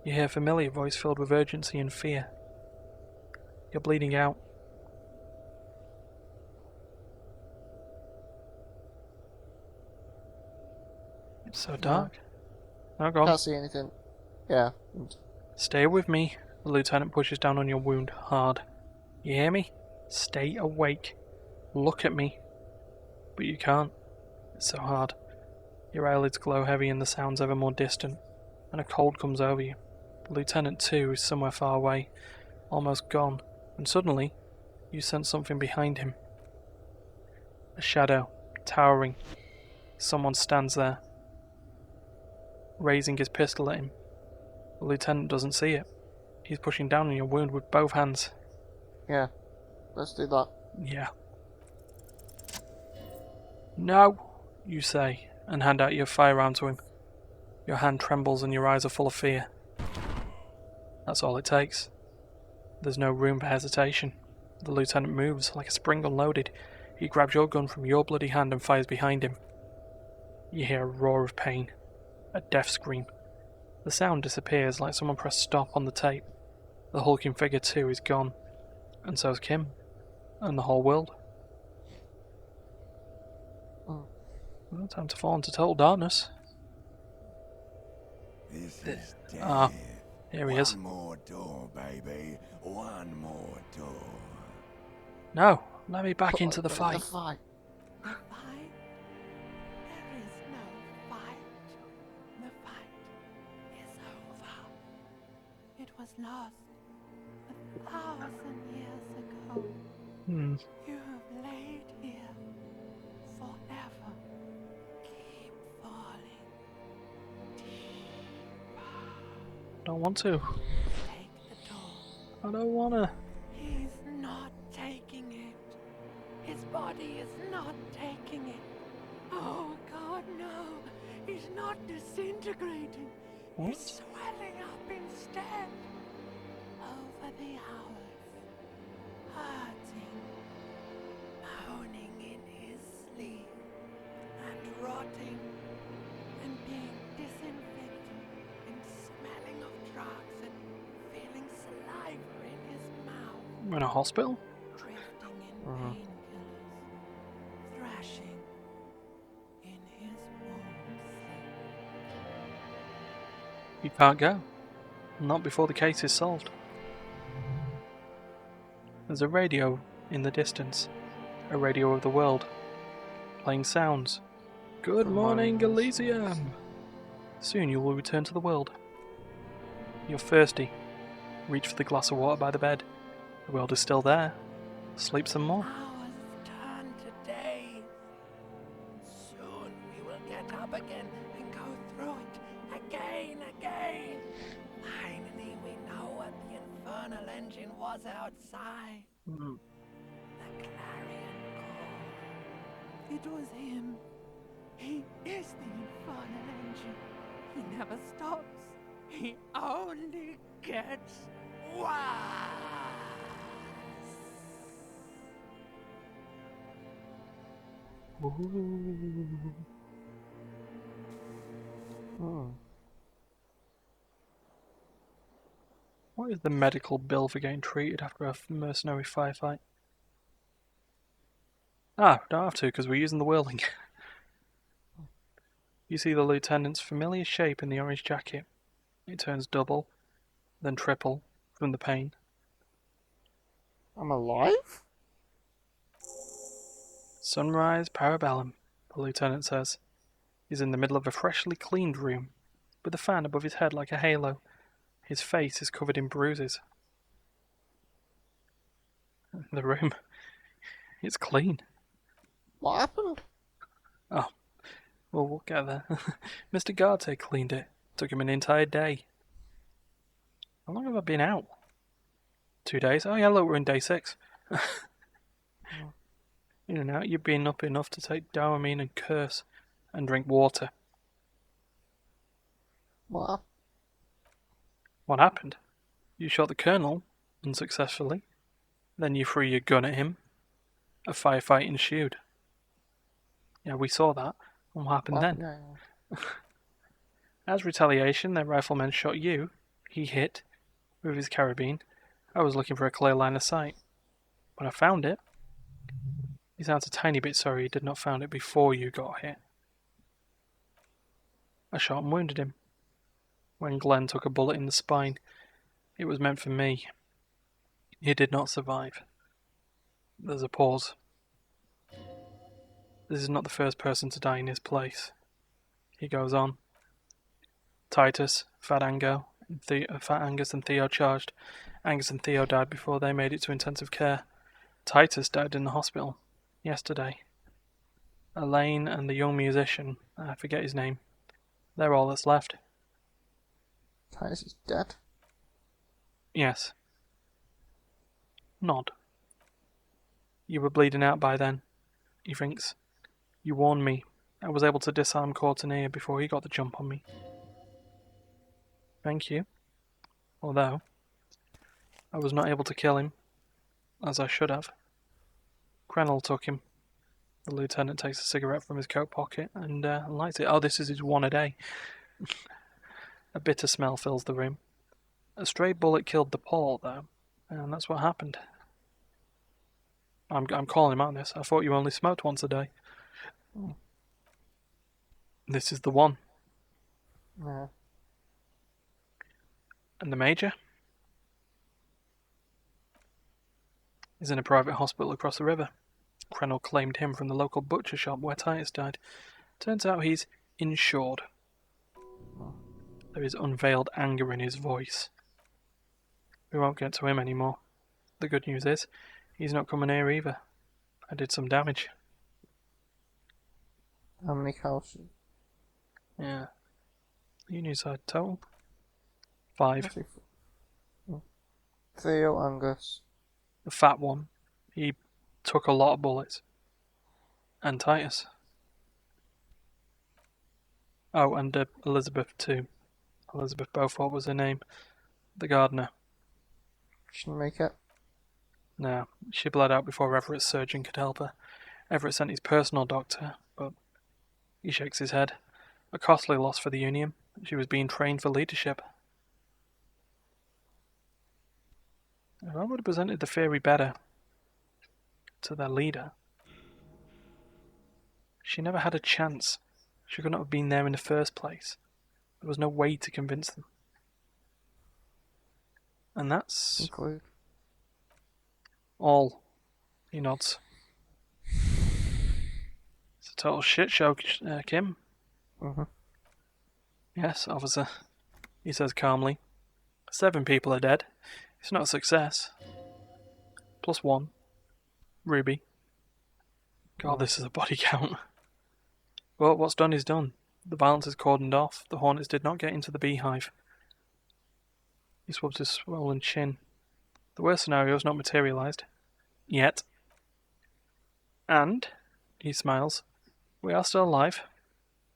You hear a familiar voice filled with urgency and fear. You're bleeding out. It's so dark. No, go on. Can't see anything. Yeah. Stay with me. The lieutenant pushes down on your wound hard. You hear me? Stay awake. Look at me. But you can't. It's so hard. Your eyelids glow heavy and the sound's ever more distant, and a cold comes over you. The lieutenant, too, is somewhere far away, almost gone, and suddenly, you sense something behind him. A shadow, towering. Someone stands there, raising his pistol at him. The lieutenant doesn't see it. He's pushing down on your wound with both hands. Yeah. Let's do that. Yeah. No, you say, and hand out your firearm to him. Your hand trembles and your eyes are full of fear. That's all it takes. There's no room for hesitation. The lieutenant moves like a spring unloaded. He grabs your gun from your bloody hand and fires behind him. You hear a roar of pain, a death scream. The sound disappears like someone pressed stop on the tape. The hulking figure too is gone, and so's Kim, and the whole world. Well, time to fall into total darkness. This is Ah, death. here he is. One more door, baby. One more door. No, let me back into the fight. The fight. The fight? There is no fight. The fight is over. It was lost 1,000 years ago. You have laid here forever. Keep falling deeper. Don't want to. Take the door. I don't wanna. He's not taking it. His body is not taking it. Oh God, no. He's not disintegrating. What? He's swelling up instead. Over the hours. Hurting. Moaning in his sleep. And rotting. And being disinfected. And smelling of drugs and feeling saliva in his mouth. We're in a hospital? Drifting in painkillers, thrashing in his warm sleep. You can't go. Not before the case is solved. There's a radio in the distance. A radio of the world. Playing sounds. Good morning, Elysium! Soon you will return to the world. You're thirsty. Reach for the glass of water by the bed. The world is still there. Sleep some more. Hours turn to days. Soon we will get up again and go through it again. Finally we know what the infernal engine was outside. The clarion call. It was him. He is the infernal engine. He never stops. He only gets worse. What is the medical bill for getting treated after a mercenary firefight? Ah, don't have to because we're using the whirling. You see the lieutenant's familiar shape in the orange jacket. It turns double, then triple from the pain. I'm alive? Sunrise Parabellum, the lieutenant says. He's in the middle of a freshly cleaned room, with a fan above his head like a halo. His face is covered in bruises. The room, it's clean. What happened? Oh, well, we'll get there. Mr. Garte cleaned it. Took him an entire day. How long have I been out? 2 days? Oh yeah, look, we're in day 6. In and out, you've been up enough to take Dopamine and curse, and drink water. What? What happened? You shot the colonel, unsuccessfully. Then you threw your gun at him. A firefight ensued. Yeah, we saw that. What happened then? Yeah. As retaliation, their rifleman shot you. He hit with his carabine. I was looking for a clear line of sight. When I found it, he sounds a tiny bit sorry he did not found it before you got hit. I shot and wounded him. When Glenn took a bullet in the spine, it was meant for me. He did not survive. There's a pause. This is not the first person to die in his place. He goes on. Titus, Fat Angus, and Theo charged. Angus and Theo died before they made it to intensive care. Titus died in the hospital yesterday. Elaine and the young musician, I forget his name, they're all that's left. Titus is dead? Yes. Nod. You were bleeding out by then, he thinks. You warned me. I was able to disarm Courtenay before he got the jump on me. Thank you. Although, I was not able to kill him, as I should have. Crenel took him. The lieutenant takes a cigarette from his coat pocket and lights it. Oh, this is his one a day. A bitter smell fills the room. A stray bullet killed the Paul, though, and that's what happened. I'm calling him out on this. I thought you only smoked once a day. This is the one. Yeah. And the Major? He's in a private hospital across the river. Crenel claimed him from the local butcher shop where Titus died. Turns out he's insured. There is unveiled anger in his voice. We won't get to him anymore. The good news is, he's not coming here either. I did some damage. How many cows? Yeah. Unit side total? 5. Theo, Angus. The fat one, he took a lot of bullets. And Titus. Oh, and Elizabeth too. Elizabeth Beaufort was her name. The gardener. Shouldn't make it. No, she bled out before Everett's surgeon could help her. Everett sent his personal doctor, but he shakes his head. A costly loss for the Union. She was being trained for leadership. If I would have presented the theory better to their leader, she never had a chance. She could not have been there in the first place. There was no way to convince them. And that's Include. all. He nods. It's a total shit show, Kim. Mm-hmm. Yes, officer, he says calmly. 7 people are dead. It's not a success. +1. Ruby. God, this is a body count. Well, what's done is done. The violence is cordoned off. The Hornets did not get into the beehive. He swabs his swollen chin. The worst scenario has not materialized. Yet. And, he smiles, we are still alive.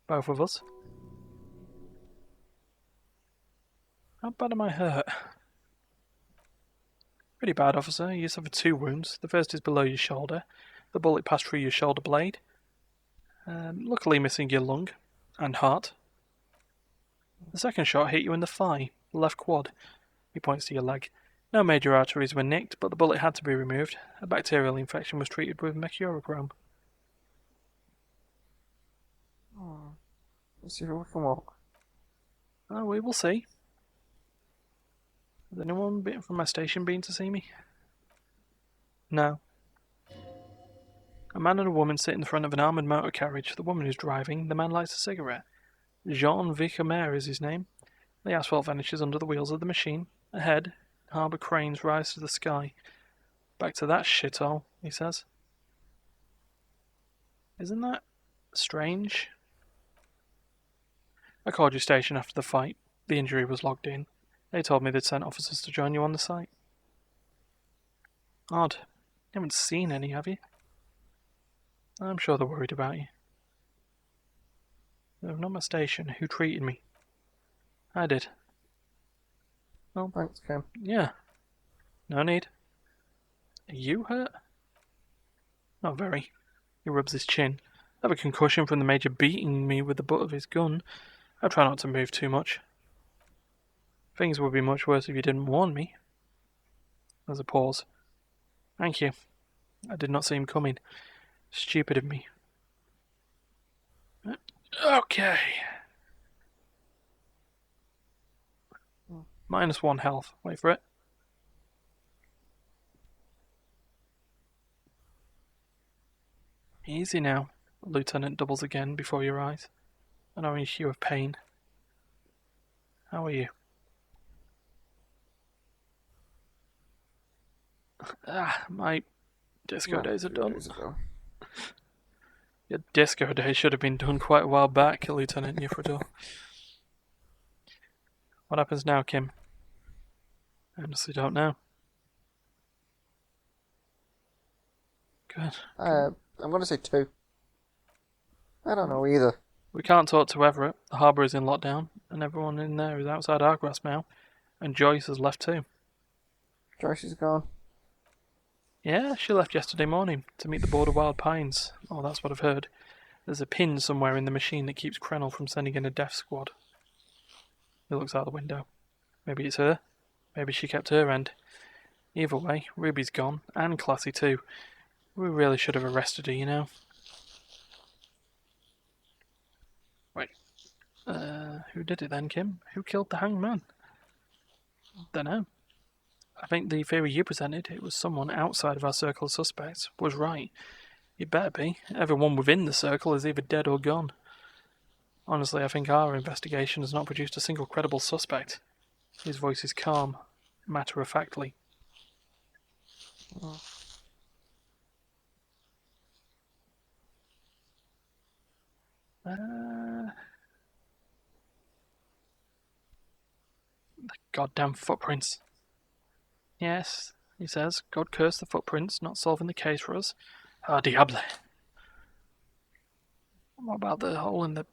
Both of us. How bad am I hurt? Pretty bad, officer. You suffered 2 wounds. The first is below your shoulder. The bullet passed through your shoulder blade. Luckily missing your lung and heart. The second shot hit you in the thigh, the left quad. He points to your leg. No major arteries were nicked, but the bullet had to be removed. A bacterial infection was treated with mercurochrome. Let's see if we can walk. Oh, we will see. Has anyone from my station been to see me? No. A man and a woman sit in the front of an armoured motor carriage. The woman is driving. The man lights a cigarette. Jean Vicamer is his name. The asphalt vanishes under the wheels of the machine. Ahead, harbour cranes rise to the sky. Back to that shithole, he says. Isn't that strange? I called your station after the fight. The injury was logged in. They told me they'd sent officers to join you on the site. Odd. You haven't seen any, have you? I'm sure they're worried about you. They're not my station. Who treated me? I did. Well, Thanks, Kim. yeah. No need. Are you hurt? Not very. He rubs his chin. I have a concussion from the Major beating me with the butt of his gun. I try not to move too much. Things would be much worse if you didn't warn me. There's a pause. Thank you. I did not see him coming. Stupid of me. Okay. -1 health. Wait for it. Easy now. The lieutenant doubles again before your eyes. An orange hue of pain. How are you? My disco days are done. Your disco days should have been done quite a while back, Lieutenant Nifredor. What happens now, Kim? I honestly don't know. Good. I'm going to say 2. I don't know either. We can't talk to Everett. The harbour is in lockdown, and everyone in there is outside our grasp now. And Joyce has left too. Joyce is gone. Yeah, she left yesterday morning to meet the Border Wild Pines. Oh, that's what I've heard. There's a pin somewhere in the machine that keeps Krennel from sending in a death squad. He looks out the window. Maybe it's her. Maybe she kept her end. Either way, Ruby's gone, and Classy too. We really should have arrested her, you know. Wait. Who did it then, Kim? Who killed the hanged man? Dunno. I think the theory you presented, it was someone outside of our circle of suspects, was right. It better be. Everyone within the circle is either dead or gone. Honestly, I think our investigation has not produced a single credible suspect. His voice is calm, matter-of-factly. The goddamn footprints. Yes, he says, God curse the footprints, not solving the case for us. Ah, diable. What about the hole in the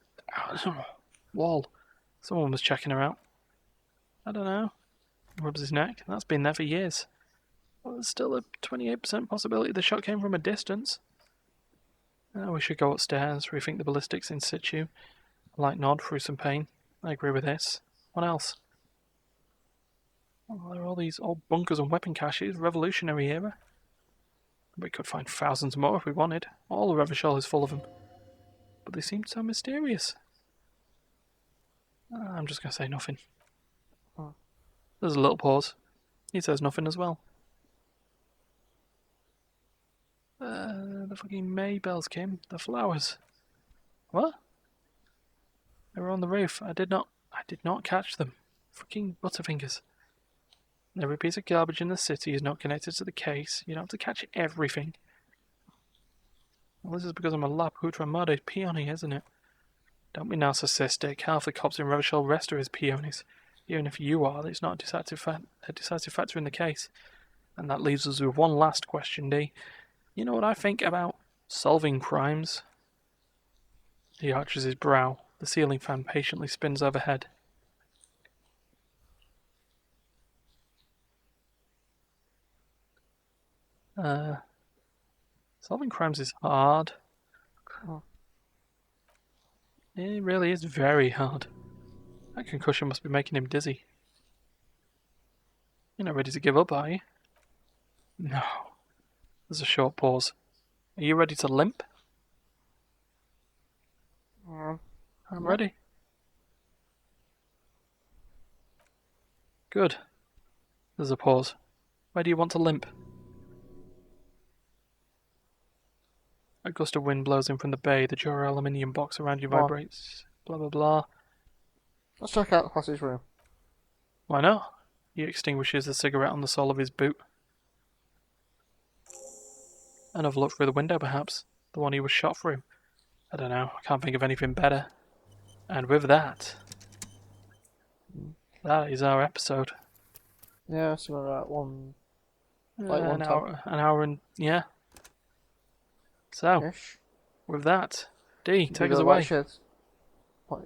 wall? Someone was checking her out. I don't know. Rubs his neck. That's been there for years. Well, there's still a 28% possibility the shot came from a distance. We should go upstairs, rethink the ballistics in situ. A light nod through some pain. I agree with this. What else? Well, there are all these old bunkers and weapon caches, Revolutionary era. We could find thousands more if we wanted. All of Revachol is full of them. But they seem so mysterious. I'm just going to say nothing. There's a little pause. He says nothing as well. The fucking May bells came. The flowers. What? They were on the roof. I did not catch them. Fucking butterfingers. Every piece of garbage in the city is not connected to the case. You don't have to catch everything. Well, this is because I'm a La Putra Madre peony, isn't it? Don't be narcissistic. Half the cops in Revachol Rest are his peonies. Even if you are, it's not a decisive factor in the case. And that leaves us with one last question, D. You know what I think about solving crimes? He arches his brow. The ceiling fan patiently spins overhead. Solving crimes is hard. It really is very hard. That concussion must be making him dizzy. You're not ready to give up, are you? No. There's a short pause. Are you ready to limp? I'm ready. Good. There's a pause. Where do you want to limp? A gust of wind blows in from the bay. The jar aluminium box around you Come on. vibrates. Blah blah blah. Let's check out Hoss's room. Why not? He extinguishes the cigarette on the sole of his boot. Another look through the window, perhaps. The one he was shot through. I don't know. I can't think of anything better. And with that, that is our episode. Yeah, something like that one. Like one An hour and yeah. So, ish. with that, D, take us Like, away. share,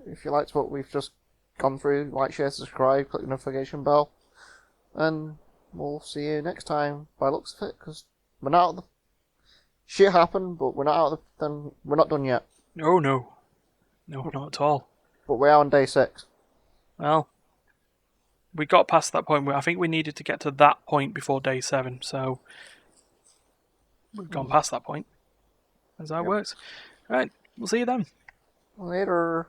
if you liked what we've just gone through, like, share, subscribe, click the notification bell, and we'll see you next time. By the looks of it, because we're not out of the shit happened, but we're not out of we're not done yet. Oh no, not at all. But we are on day 6. Well, we got past that point. I think we needed to get to that point before day 7, so we've gone past that point. That's how it works. Right, we'll see you then. Later.